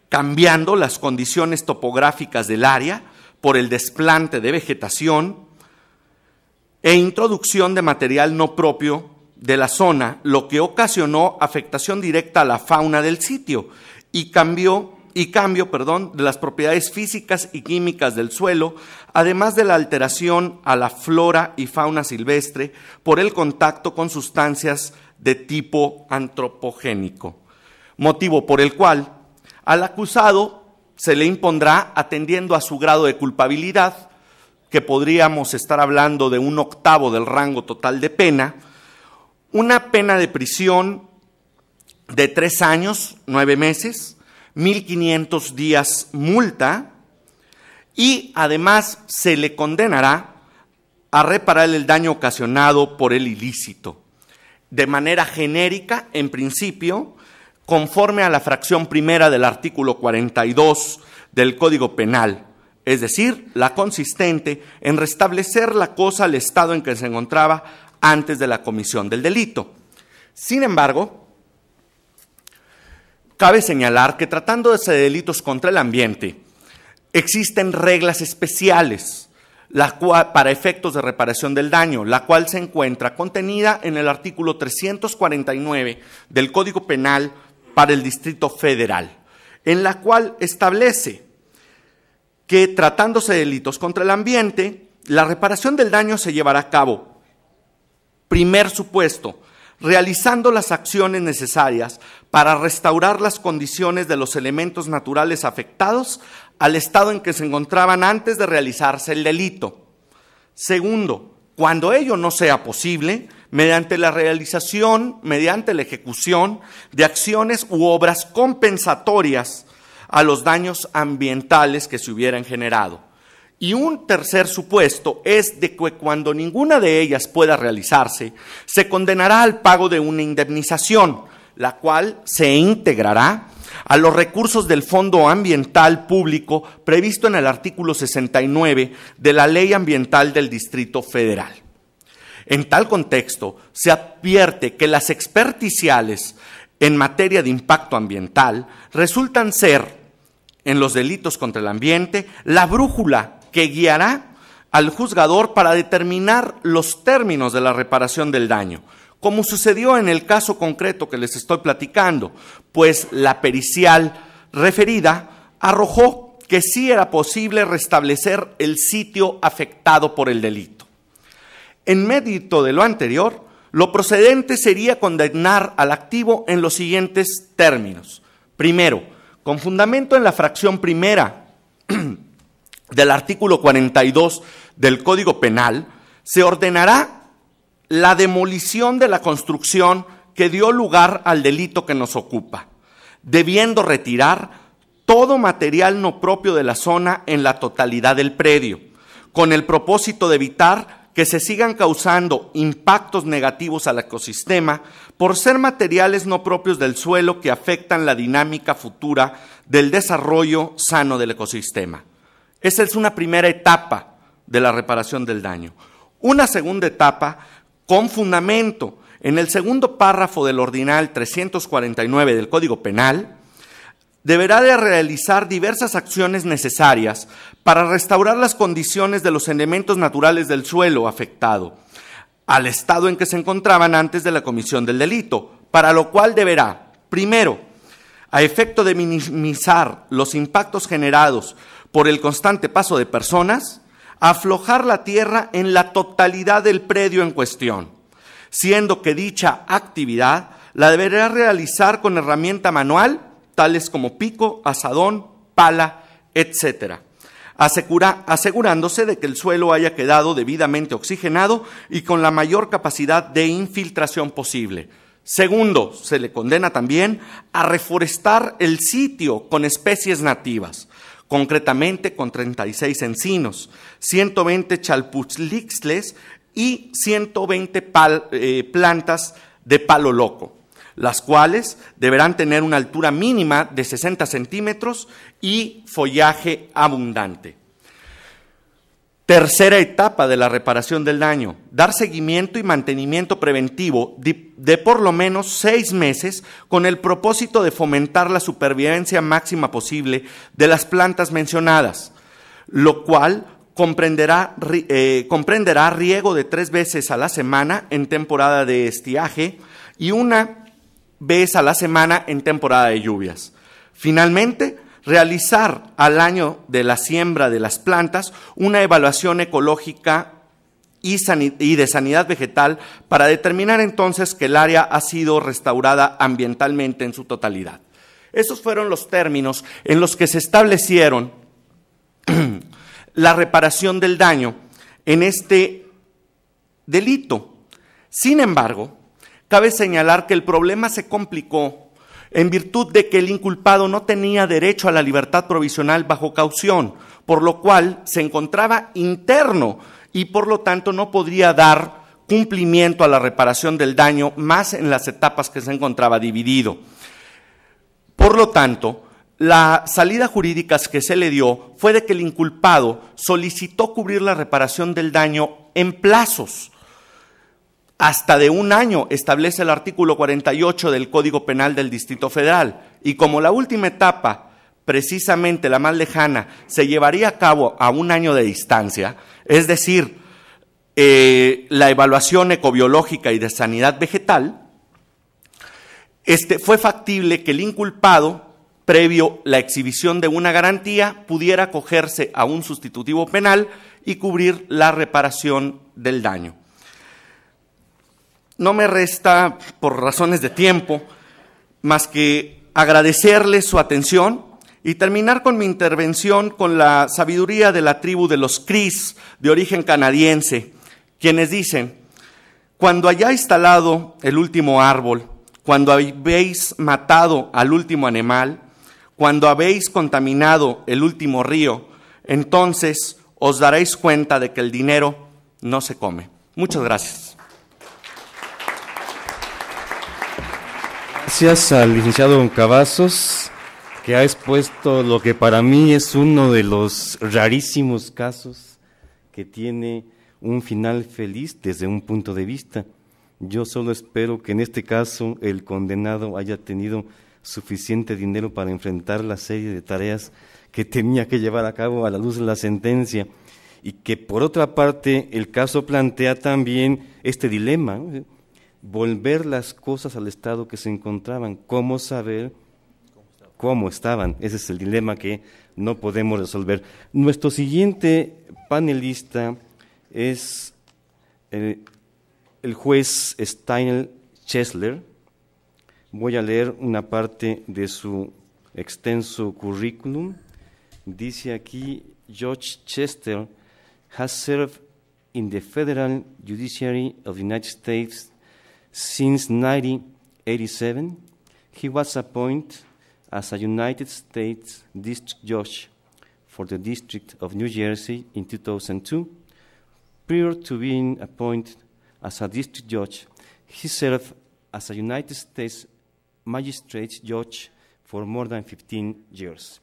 cambiando las condiciones topográficas del área por el desplante de vegetación e introducción de material no propio de la zona, lo que ocasionó afectación directa a la fauna del sitio y cambio de las propiedades físicas y químicas del suelo, además de la alteración a la flora y fauna silvestre por el contacto con sustancias de tipo antropogénico, motivo por el cual al acusado se le impondrá, atendiendo a su grado de culpabilidad, que podríamos estar hablando de 1/8 del rango total de pena, una pena de prisión de 3 años, 9 meses, 1.500 días multa, y además se le condenará a reparar el daño ocasionado por el ilícito, de manera genérica, en principio, conforme a la fracción primera del artículo 42 del Código Penal, es decir, la consistente en restablecer la cosa al estado en que se encontraba antes de la comisión del delito. Sin embargo, cabe señalar que tratándose de delitos contra el ambiente, existen reglas especiales para efectos de reparación del daño, la cual se encuentra contenida en el artículo 349 del Código Penal para el Distrito Federal, en la cual establece que, tratándose de delitos contra el ambiente, la reparación del daño se llevará a cabo, primer supuesto, realizando las acciones necesarias para restaurar las condiciones de los elementos naturales afectados al estado en que se encontraban antes de realizarse el delito. Segundo, cuando ello no sea posible, mediante la ejecución de acciones u obras compensatorias a los daños ambientales que se hubieran generado. Y un tercer supuesto es de que cuando ninguna de ellas pueda realizarse, se condenará al pago de una indemnización, la cual se integrará a los recursos del Fondo Ambiental Público previsto en el artículo 69 de la Ley Ambiental del Distrito Federal. En tal contexto, se advierte que las experticiales en materia de impacto ambiental resultan ser, en los delitos contra el ambiente, la brújula que guiará al juzgador para determinar los términos de la reparación del daño, como sucedió en el caso concreto que les estoy platicando, pues la pericial referida arrojó que sí era posible restablecer el sitio afectado por el delito. En mérito de lo anterior, lo procedente sería condenar al activo en los siguientes términos. Primero, con fundamento en la fracción primera del artículo 42 del Código Penal, se ordenará la demolición de la construcción que dio lugar al delito que nos ocupa, debiendo retirar todo material no propio de la zona en la totalidad del predio, con el propósito de evitar que se sigan causando impactos negativos al ecosistema por ser materiales no propios del suelo que afectan la dinámica futura del desarrollo sano del ecosistema. Esa es una primera etapa de la reparación del daño. Una segunda etapa, con fundamento en el segundo párrafo del ordinal 349 del Código Penal, deberá de realizar diversas acciones necesarias para restaurar las condiciones de los elementos naturales del suelo afectado al estado en que se encontraban antes de la comisión del delito, para lo cual deberá, primero, a efecto de minimizar los impactos generados por el constante paso de personas, aflojar la tierra en la totalidad del predio en cuestión, siendo que dicha actividad la deberá realizar con herramienta manual, tales como pico, azadón, pala, etc., asegurándose de que el suelo haya quedado debidamente oxigenado y con la mayor capacidad de infiltración posible. Segundo, se le condena también a reforestar el sitio con especies nativas, concretamente con 36 encinos, 120 chalputzlixtles y 120 plantas de palo loco, las cuales deberán tener una altura mínima de 60 centímetros y follaje abundante. Tercera etapa de la reparación del daño: dar seguimiento y mantenimiento preventivo de por lo menos 6 meses con el propósito de fomentar la supervivencia máxima posible de las plantas mencionadas, lo cual comprenderá riego de 3 veces a la semana en temporada de estiaje y 1 vez a la semana en temporada de lluvias. Finalmente, realizar al año de la siembra de las plantas una evaluación ecológica y de sanidad vegetal para determinar entonces que el área ha sido restaurada ambientalmente en su totalidad. Esos fueron los términos en los que se establecieron la reparación del daño en este delito. Sin embargo, cabe señalar que el problema se complicó en virtud de que el inculpado no tenía derecho a la libertad provisional bajo caución, por lo cual se encontraba interno y por lo tanto no podría dar cumplimiento a la reparación del daño más en las etapas que se encontraba dividido. Por lo tanto, la salida jurídica que se le dio fue de que el inculpado solicitó cubrir la reparación del daño en plazos hasta de 1 año, establece el artículo 48 del Código Penal del Distrito Federal. Y como la última etapa, precisamente la más lejana, se llevaría a cabo a 1 año de distancia, es decir, la evaluación ecobiológica y de sanidad vegetal, fue factible que el inculpado, previo la exhibición de una garantía, pudiera acogerse a un sustitutivo penal y cubrir la reparación del daño. No me resta, por razones de tiempo, más que agradecerles su atención y terminar con mi intervención con la sabiduría de la tribu de los Cris de origen canadiense, quienes dicen: cuando hayáis talado el último árbol, cuando habéis matado al último animal, cuando habéis contaminado el último río, entonces os daréis cuenta de que el dinero no se come. Muchas gracias. Gracias al licenciado Cavazos, que ha expuesto lo que para mí es uno de los rarísimos casos que tiene un final feliz desde un punto de vista. Yo solo espero que en este caso el condenado haya tenido suficiente dinero para enfrentar la serie de tareas que tenía que llevar a cabo a la luz de la sentencia, y que por otra parte el caso plantea también este dilema, ¿no? Volver las cosas al estado que se encontraban, cómo saber cómo estaban. Ese es el dilema que no podemos resolver. Nuestro siguiente panelista es el juez Steiner Chesler. Voy a leer una parte de su extenso currículum. Dice aquí: Judge Chesler has served in the Federal Judiciary of the United States since 1987. He was appointed as a United States District Judge for the District of New Jersey in 2002. Prior to being appointed as a District Judge, he served as a United States Magistrate Judge for more than 15 years.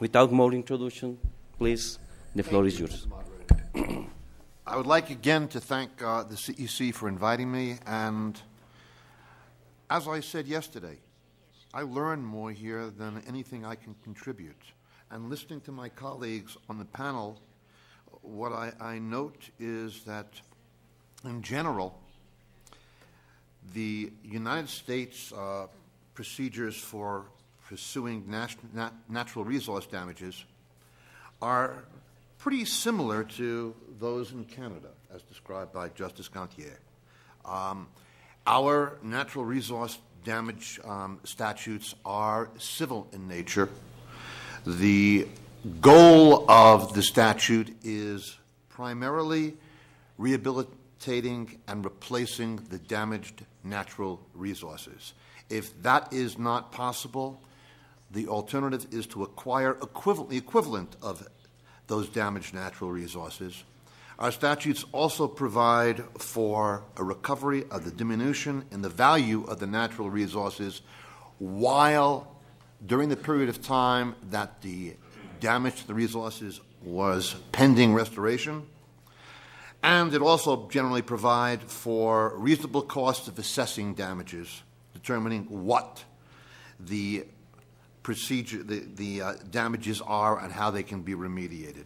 Without more introduction, please, the floor is yours. I would like again to thank the CEC for inviting me, and as I said yesterday, I learn more here than anything I can contribute. And listening to my colleagues on the panel, what I note is that, in general, the United States procedures for pursuing natural resource damages are pretty similar to those in Canada, as described by Justice Gantier. Our natural resource damage statutes are civil in nature. The goal of the statute is primarily rehabilitating and replacing the damaged natural resources. If that is not possible, the alternative is to acquire the equivalent of those damaged natural resources. Our statutes also provide for a recovery of the diminution in the value of the natural resources while, during the period of time that the damage to the resources was pending restoration. And it also generally provides for reasonable costs of assessing damages, determining what the procedure, the damages are and how they can be remediated.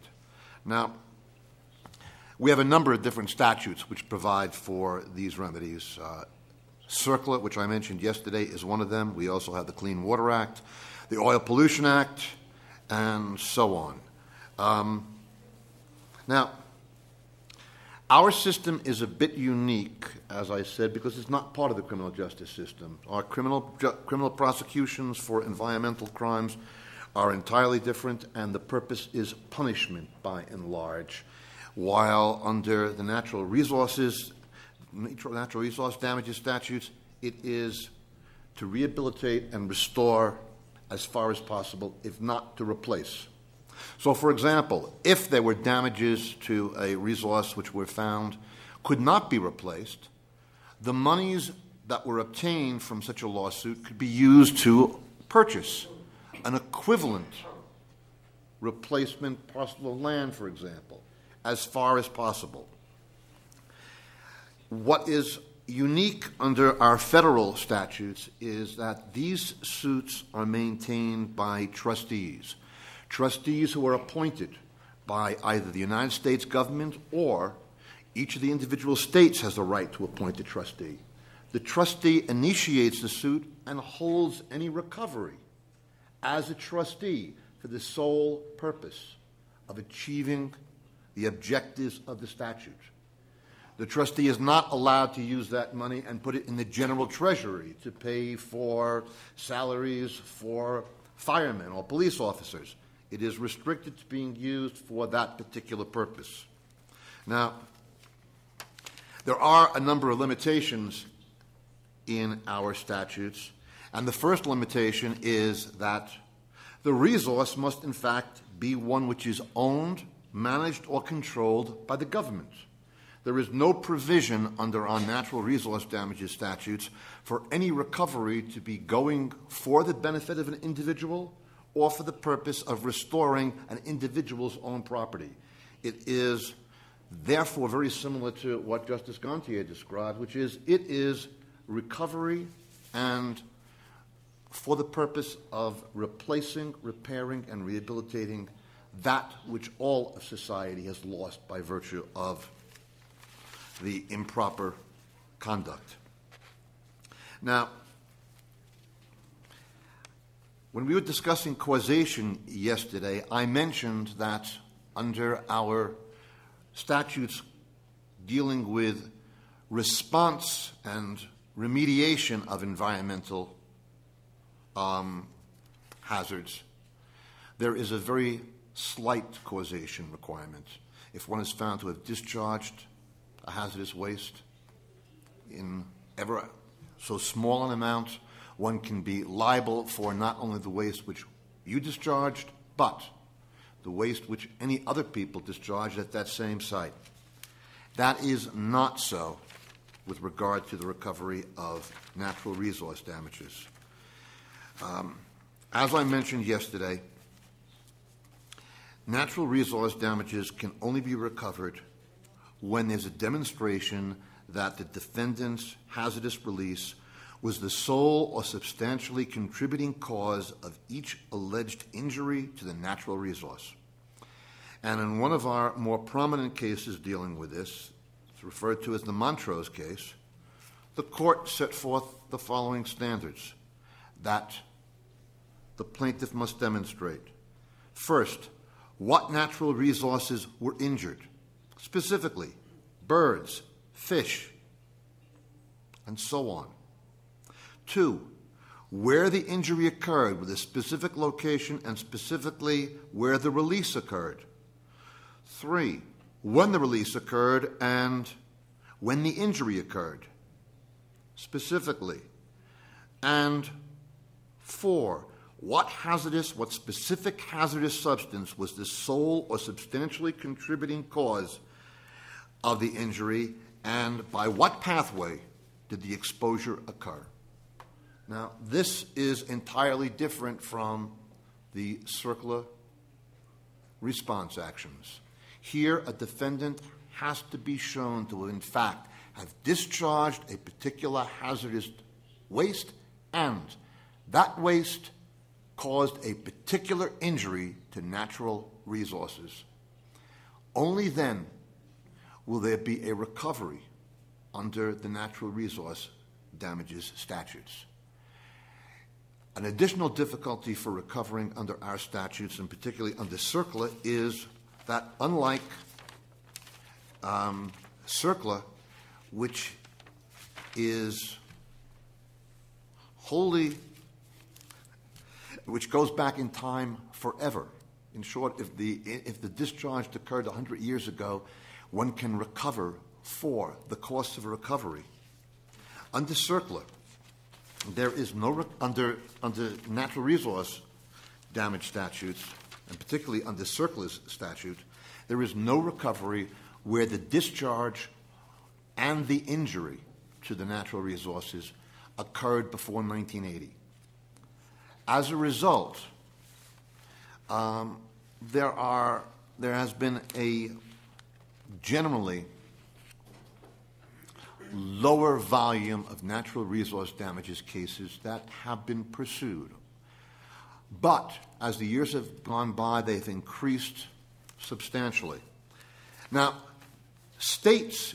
Now, we have a number of different statutes which provide for these remedies. CERCLA, which I mentioned yesterday, is one of them. We also have the Clean Water Act, the Oil Pollution Act, and so on. Now, our system is a bit unique, as I said, because it's not part of the criminal justice system. Our criminal prosecutions for environmental crimes are entirely different, and the purpose is punishment by and large, while under the natural resource damages statutes, it is to rehabilitate and restore as far as possible, if not to replace. So, for example, if there were damages to a resource which were found could not be replaced, the monies that were obtained from such a lawsuit could be used to purchase an equivalent replacement parcel of land, for example, as far as possible. What is unique under our federal statutes is that these suits are maintained by trustees who are appointed by either the United States government or each of the individual states has the right to appoint a trustee. The trustee initiates the suit and holds any recovery as a trustee for the sole purpose of achieving the objectives of the statute. The trustee is not allowed to use that money and put it in the general treasury to pay for salaries for firemen or police officers. It is restricted to being used for that particular purpose. Now, there are a number of limitations in our statutes, and the first limitation is that the resource must, in fact, be one which is owned, managed, or controlled by the government. There is no provision under our natural resource damages statutes for any recovery to be going for the benefit of an individual or for the purpose of restoring an individual's own property. It is therefore very similar to what Justice Gantier described, which is it is recovery and for the purpose of replacing, repairing, and rehabilitating that which all of society has lost by virtue of the improper conduct. Now, when we were discussing causation yesterday, I mentioned that under our statutes dealing with response and remediation of environmental hazards, there is a very slight causation requirement. If one is found to have discharged a hazardous waste in ever so small an amount, one can be liable for not only the waste which you discharged, but the waste which any other people discharged at that same site. That is not so with regard to the recovery of natural resource damages. As I mentioned yesterday, natural resource damages can only be recovered when there's a demonstration that the defendant's hazardous release was the sole or substantially contributing cause of each alleged injury to the natural resource. And in one of our more prominent cases dealing with this, it's referred to as the Montrose case, the court set forth the following standards that the plaintiff must demonstrate. First, what natural resources were injured? Specifically, birds, fish, and so on. 2, where the injury occurred with a specific location and specifically where the release occurred. 3, when the release occurred and when the injury occurred, specifically. And 4, what specific hazardous substance was the sole or substantially contributing cause of the injury, and by what pathway did the exposure occur? Now, this is entirely different from the CERCLA response actions. Here, a defendant has to be shown to, in fact, have discharged a particular hazardous waste, and that waste caused a particular injury to natural resources. Only then will there be a recovery under the natural resource damages statutes. An additional difficulty for recovering under our statutes, and particularly under CERCLA, is that unlike CERCLA, which goes back in time forever. In short, if the discharge occurred 100 years ago, one can recover for the cost of a recovery. Under CERCLA, there is no under natural resource damage statutes, and particularly under CERCLA's statute, there is no recovery where the discharge and the injury to the natural resources occurred before 1980. As a result, there has been a generally lower volume of natural resource damages cases that have been pursued. But as the years have gone by, they've increased substantially. Now,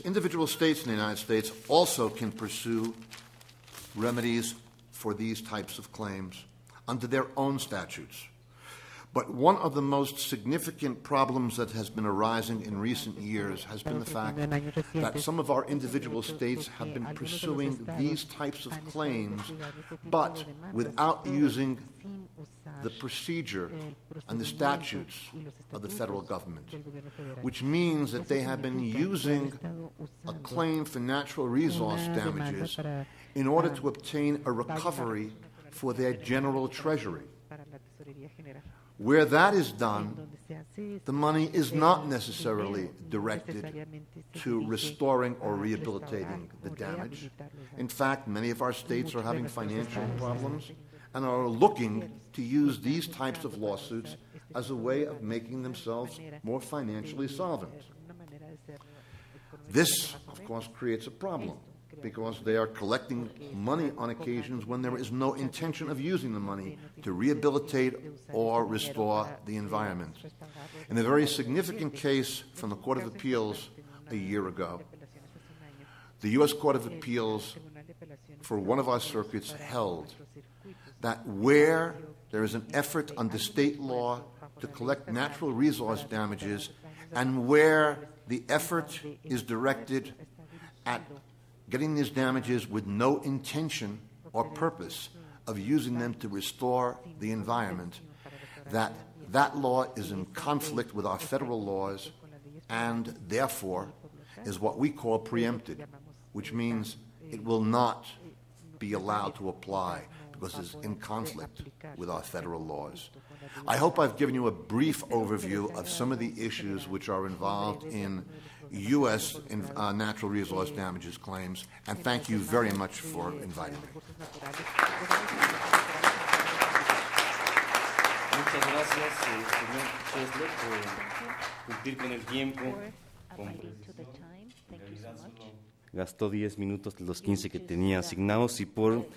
individual states in the United States also can pursue remedies for these types of claims under their own statutes. But one of the most significant problems that has been arising in recent years has been the fact that some of our individual states have been pursuing these types of claims, but without using the procedure and the statutes of the federal government, which means that they have been using a claim for natural resource damages in order to obtain a recovery for their general treasury. Where that is done, the money is not necessarily directed to restoring or rehabilitating the damage. In fact, many of our states are having financial problems and are looking to use these types of lawsuits as a way of making themselves more financially solvent. This, of course, creates a problem, because they are collecting money on occasions when there is no intention of using the money to rehabilitate or restore the environment. In a very significant case from the Court of Appeals a year ago, the U.S. Court of Appeals, for one of our circuits, held that where there is an effort under state law to collect natural resource damages, and where the effort is directed at getting these damages with no intention or purpose of using them to restore the environment, that law is in conflict with our federal laws and therefore is what we call preempted, which means it will not be allowed to apply because it's in conflict with our federal laws. I hope I've given you a brief overview of some of the issues which are involved in U.S. natural resource damages claims, and thank you very much for inviting me. Muchas gracias, señor Chesler, por cumplir con el tiempo. Gastó 10 minutos de los 15 que tenía asignados, y por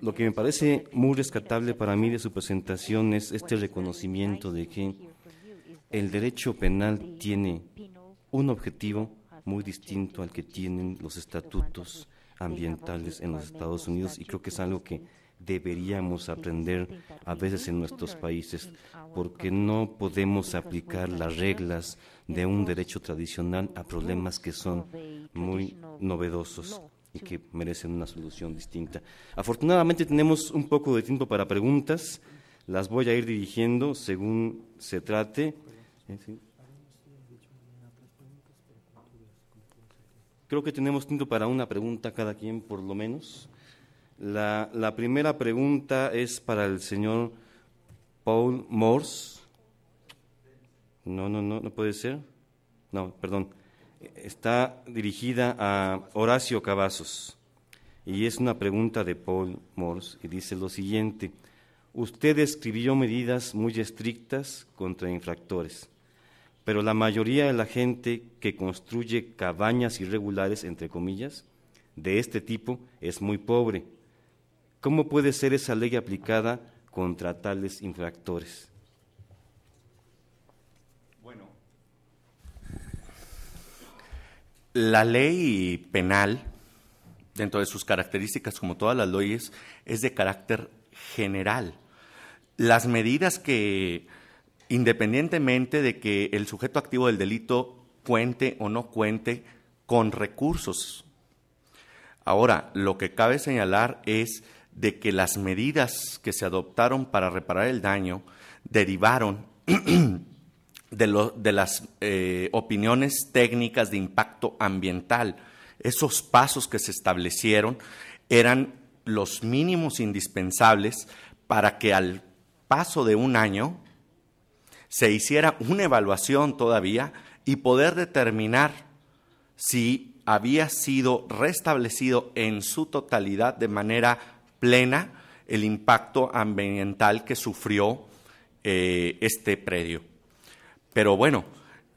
lo que me parece muy rescatable para mí de su presentación es este reconocimiento de que el derecho penal tiene un objetivo muy distinto al que tienen los estatutos ambientales en los Estados Unidos, y creo que es algo que deberíamos aprender a veces en nuestros países, porque no podemos aplicar las reglas de un derecho tradicional a problemas que son muy novedosos y que merecen una solución distinta. Afortunadamente tenemos un poco de tiempo para preguntas, las voy a ir dirigiendo según se trate. ¿Sí? Creo que tenemos tiempo para una pregunta cada quien, por lo menos. La primera pregunta es para el señor Paul Morse. No puede ser. No, perdón. Está dirigida a Horacio Cavazos y es una pregunta de Paul Morse y dice lo siguiente: usted escribió medidas muy estrictas contra infractores, pero la mayoría de la gente que construye cabañas irregulares, entre comillas, de este tipo es muy pobre. ¿Cómo puede ser esa ley aplicada contra tales infractores? Bueno, la ley penal, dentro de sus características, como todas las leyes, es de carácter general. Las medidas que, independientemente de que el sujeto activo del delito cuente o no cuente con recursos. Ahora, lo que cabe señalar es de que las medidas que se adoptaron para reparar el daño derivaron de las opiniones técnicas de impacto ambiental. Esos pasos que se establecieron eran los mínimos indispensables para que al paso de un año se hiciera una evaluación todavía y poder determinar si había sido restablecido en su totalidad de manera plena el impacto ambiental que sufrió este predio. Pero bueno,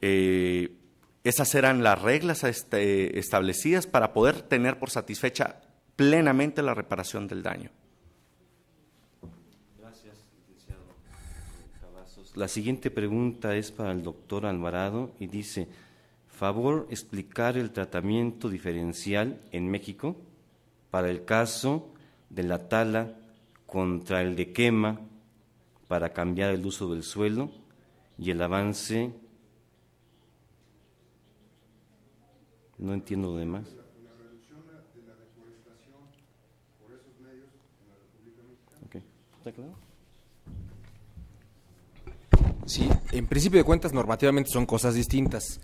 esas eran las reglas establecidas para poder tener por satisfecha plenamente la reparación del daño. Gracias, licenciado Cavazos. La siguiente pregunta es para el doctor Alvarado y dice: favor explicar el tratamiento diferencial en México para el caso de la tala contra el de quema para cambiar el uso del suelo y el avance. No entiendo lo demás. La reducción de la deforestación por esos medios en la República Mexicana. Okay. ¿Está claro? Sí, en principio de cuentas, normativamente son cosas distintas.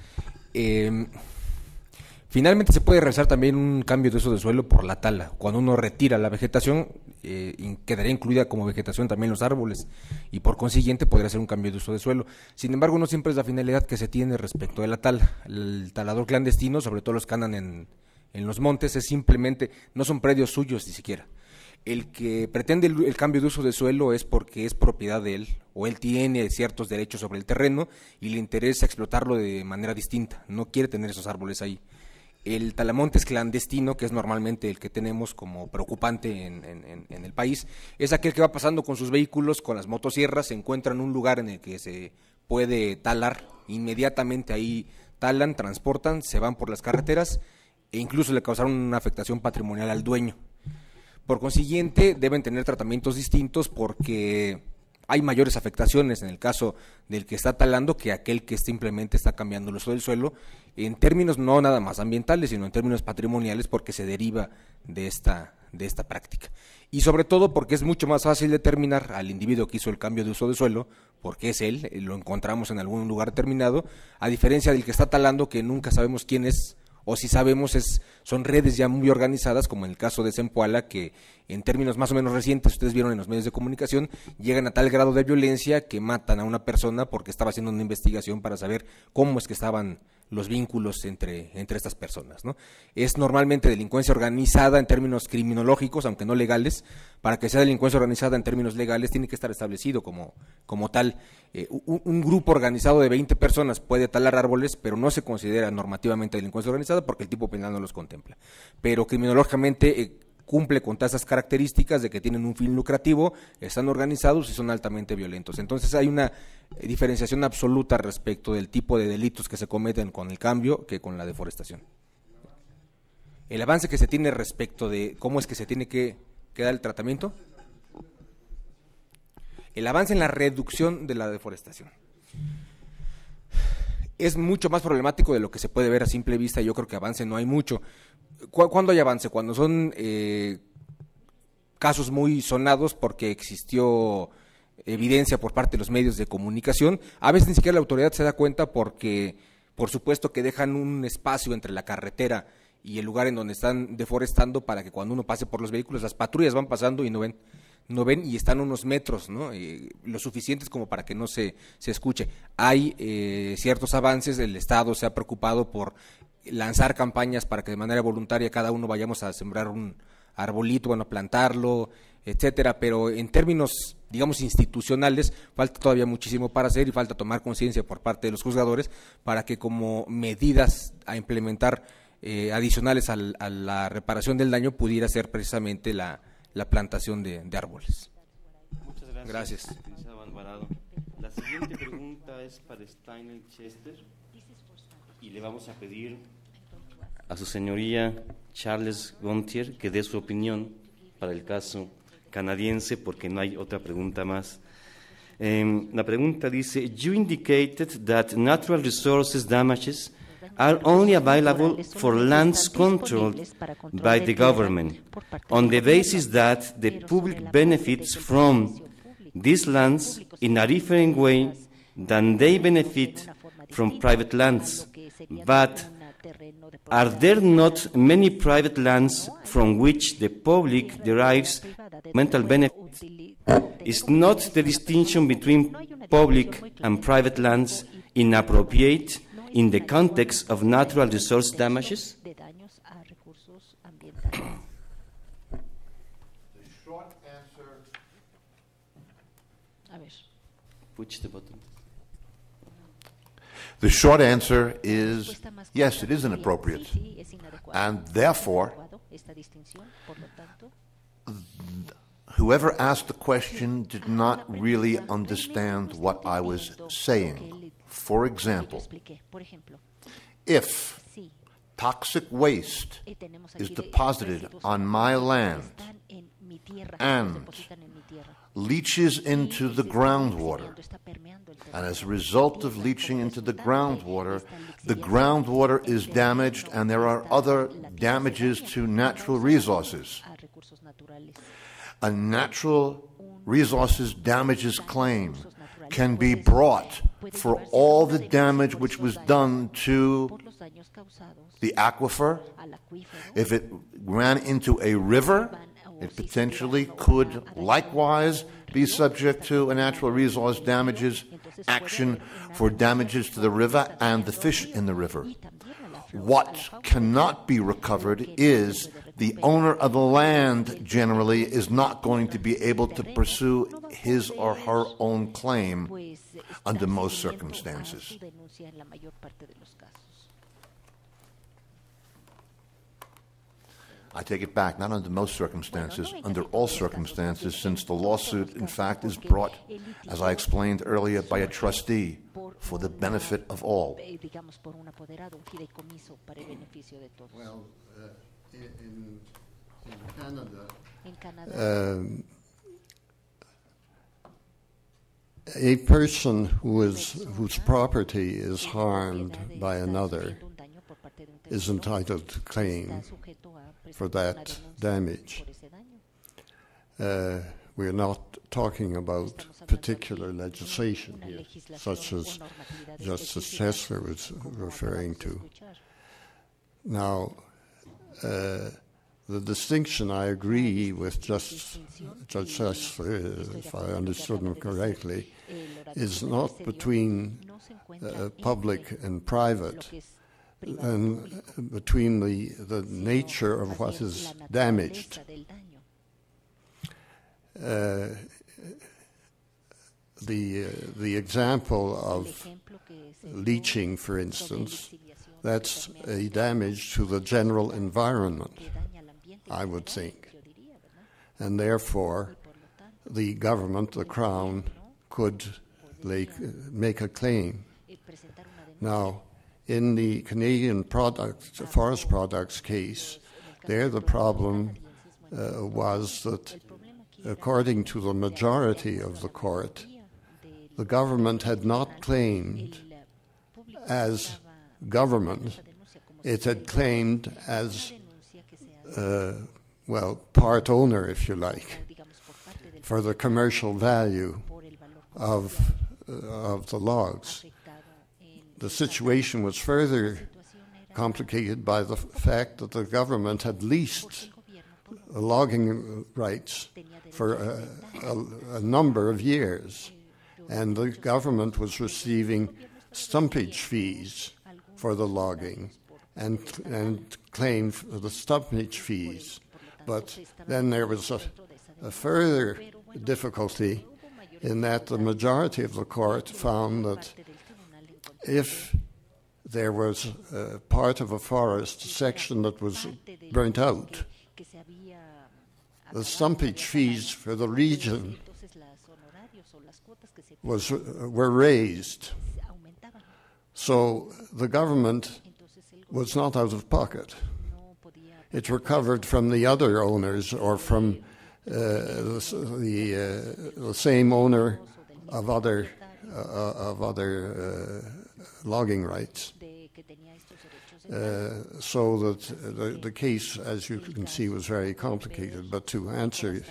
Finalmente se puede realizar también un cambio de uso de suelo por la tala. Cuando uno retira la vegetación, quedaría incluida como vegetación también los árboles y por consiguiente podría ser un cambio de uso de suelo. Sin embargo, no siempre es la finalidad que se tiene respecto de la tala. El talador clandestino, sobre todo los que andan en los montes, es simplemente, no son predios suyos ni siquiera. El que pretende el cambio de uso de suelo es porque es propiedad de él, o él tiene ciertos derechos sobre el terreno y le interesa explotarlo de manera distinta, no quiere tener esos árboles ahí. El talamontes clandestino, que es normalmente el que tenemos como preocupante en el país, es aquel que va pasando con sus vehículos, con las motosierras, se encuentra en un lugar en el que se puede talar, inmediatamente ahí talan, transportan, se van por las carreteras e incluso le causaron una afectación patrimonial al dueño. Por consiguiente, deben tener tratamientos distintos porque hay mayores afectaciones en el caso del que está talando que aquel que simplemente está cambiando el uso del suelo, en términos no nada más ambientales, sino en términos patrimoniales, porque se deriva de esta práctica. Y sobre todo porque es mucho más fácil determinar al individuo que hizo el cambio de uso de suelo, porque es él, lo encontramos en algún lugar determinado, a diferencia del que está talando, que nunca sabemos quién es, o si sabemos son redes ya muy organizadas, como en el caso de Zempoala, que en términos más o menos recientes, ustedes vieron en los medios de comunicación, llegan a tal grado de violencia que matan a una persona porque estaba haciendo una investigación para saber cómo es que estaban los vínculos entre estas personas, ¿no? Es normalmente delincuencia organizada en términos criminológicos, aunque no legales. Para que sea delincuencia organizada en términos legales tiene que estar establecido como tal. Un grupo organizado de 20 personas puede talar árboles, pero no se considera normativamente delincuencia organizada porque el tipo penal no los contempla. Pero criminológicamente cumple con todas esas características de que tienen un fin lucrativo, están organizados y son altamente violentos. Entonces hay una diferenciación absoluta respecto del tipo de delitos que se cometen con el cambio que con la deforestación. El avance que se tiene respecto de cómo es que se tiene que dar el tratamiento, el avance en la reducción de la deforestación. Es mucho más problemático de lo que se puede ver a simple vista. Yo creo que avance no hay mucho. ¿Cuándo hay avance? Cuando son casos muy sonados porque existió evidencia por parte de los medios de comunicación. A veces ni siquiera la autoridad se da cuenta porque, por supuesto, que dejan un espacio entre la carretera y el lugar en donde están deforestando para que cuando uno pase por los vehículos, las patrullas van pasando y no ven. no ven y están unos metros, ¿no? Lo suficientes como para que no se escuche. Hay ciertos avances, el Estado se ha preocupado por lanzar campañas para que de manera voluntaria cada uno vayamos a sembrar un arbolito, bueno, a plantarlo, etcétera, pero en términos, digamos, institucionales, falta todavía muchísimo para hacer y falta tomar conciencia por parte de los juzgadores para que como medidas a implementar adicionales a la reparación del daño pudiera ser precisamente la plantación de árboles. Muchas gracias. La siguiente pregunta es para Steiner Chester y le vamos a pedir a su señoría Charles Gontier que dé su opinión para el caso canadiense porque no hay otra pregunta más. La pregunta dice: You indicated that natural resources damages are only available for lands controlled by the government on the basis that the public benefits from these lands in a different way than they benefit from private lands. But are there not many private lands from which the public derives mental benefit? Is not the distinction between public and private lands inappropriate in the context of natural resource damages? The short answer. Push the button. The short answer is yes, it is inappropriate, and therefore, whoever asked the question did not really understand what I was saying. For example, if toxic waste is deposited on my land and leaches into the groundwater, and as a result of leaching into the groundwater is damaged and there are other damages to natural resources, a natural resources damages claim can be brought for all the damage which was done to the aquifer. If it ran into a river, it potentially could likewise be subject to a natural resource damages action for damages to the river and the fish in the river. What cannot be recovered is the owner of the land generally is not going to be able to pursue his or her own claim under most circumstances. I take it back, not under most circumstances, under all circumstances, since the lawsuit, in fact, is brought, as I explained earlier, by a trustee for the benefit of all. Well, in Canada, a person whose property is harmed by another is entitled to claim for that damage. We're not talking about particular legislation here, such as Justice Chesler was referring to. Now, the distinction, I agree with Judge Chesler, if I understood him correctly, is not between public and private, and between the nature of what is damaged. The example of leaching, for instance, that's a damage to the general environment, I would think. And therefore, the government, the Crown, could make a claim. Now, in the Canadian forest products case, there the problem was that, according to the majority of the court, the government had not claimed as government, it had claimed as, part owner, if you like, for the commercial value of the logs. The situation was further complicated by the fact that the government had leased logging rights for a number of years, and the government was receiving stumpage fees for the logging and claimed the stumpage fees. But then there was a further difficulty in that the majority of the court found that if there was a part of a forest section that was burnt out, the stumpage fees for the region were raised. So the government was not out of pocket. It recovered from the other owners or from the same owner of other logging rights. So that the case, as you can see, was very complicated. But to answer,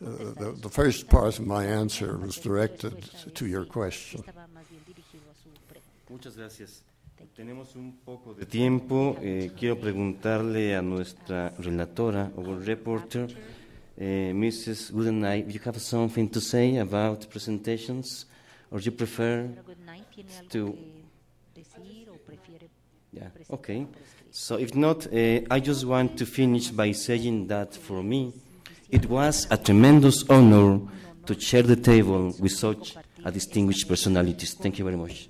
the first part of my answer was directed to your question. Muchas gracias. Tenemos un poco de tiempo. Quiero preguntarle a nuestra relatora, our reporter, Mrs. Goodenay, you have something to say about presentations, or you prefer to? Yeah, okay. So if not, I just want to finish by saying that for me, it was a tremendous honor to share the table with such a distinguished personalities. Thank you very much.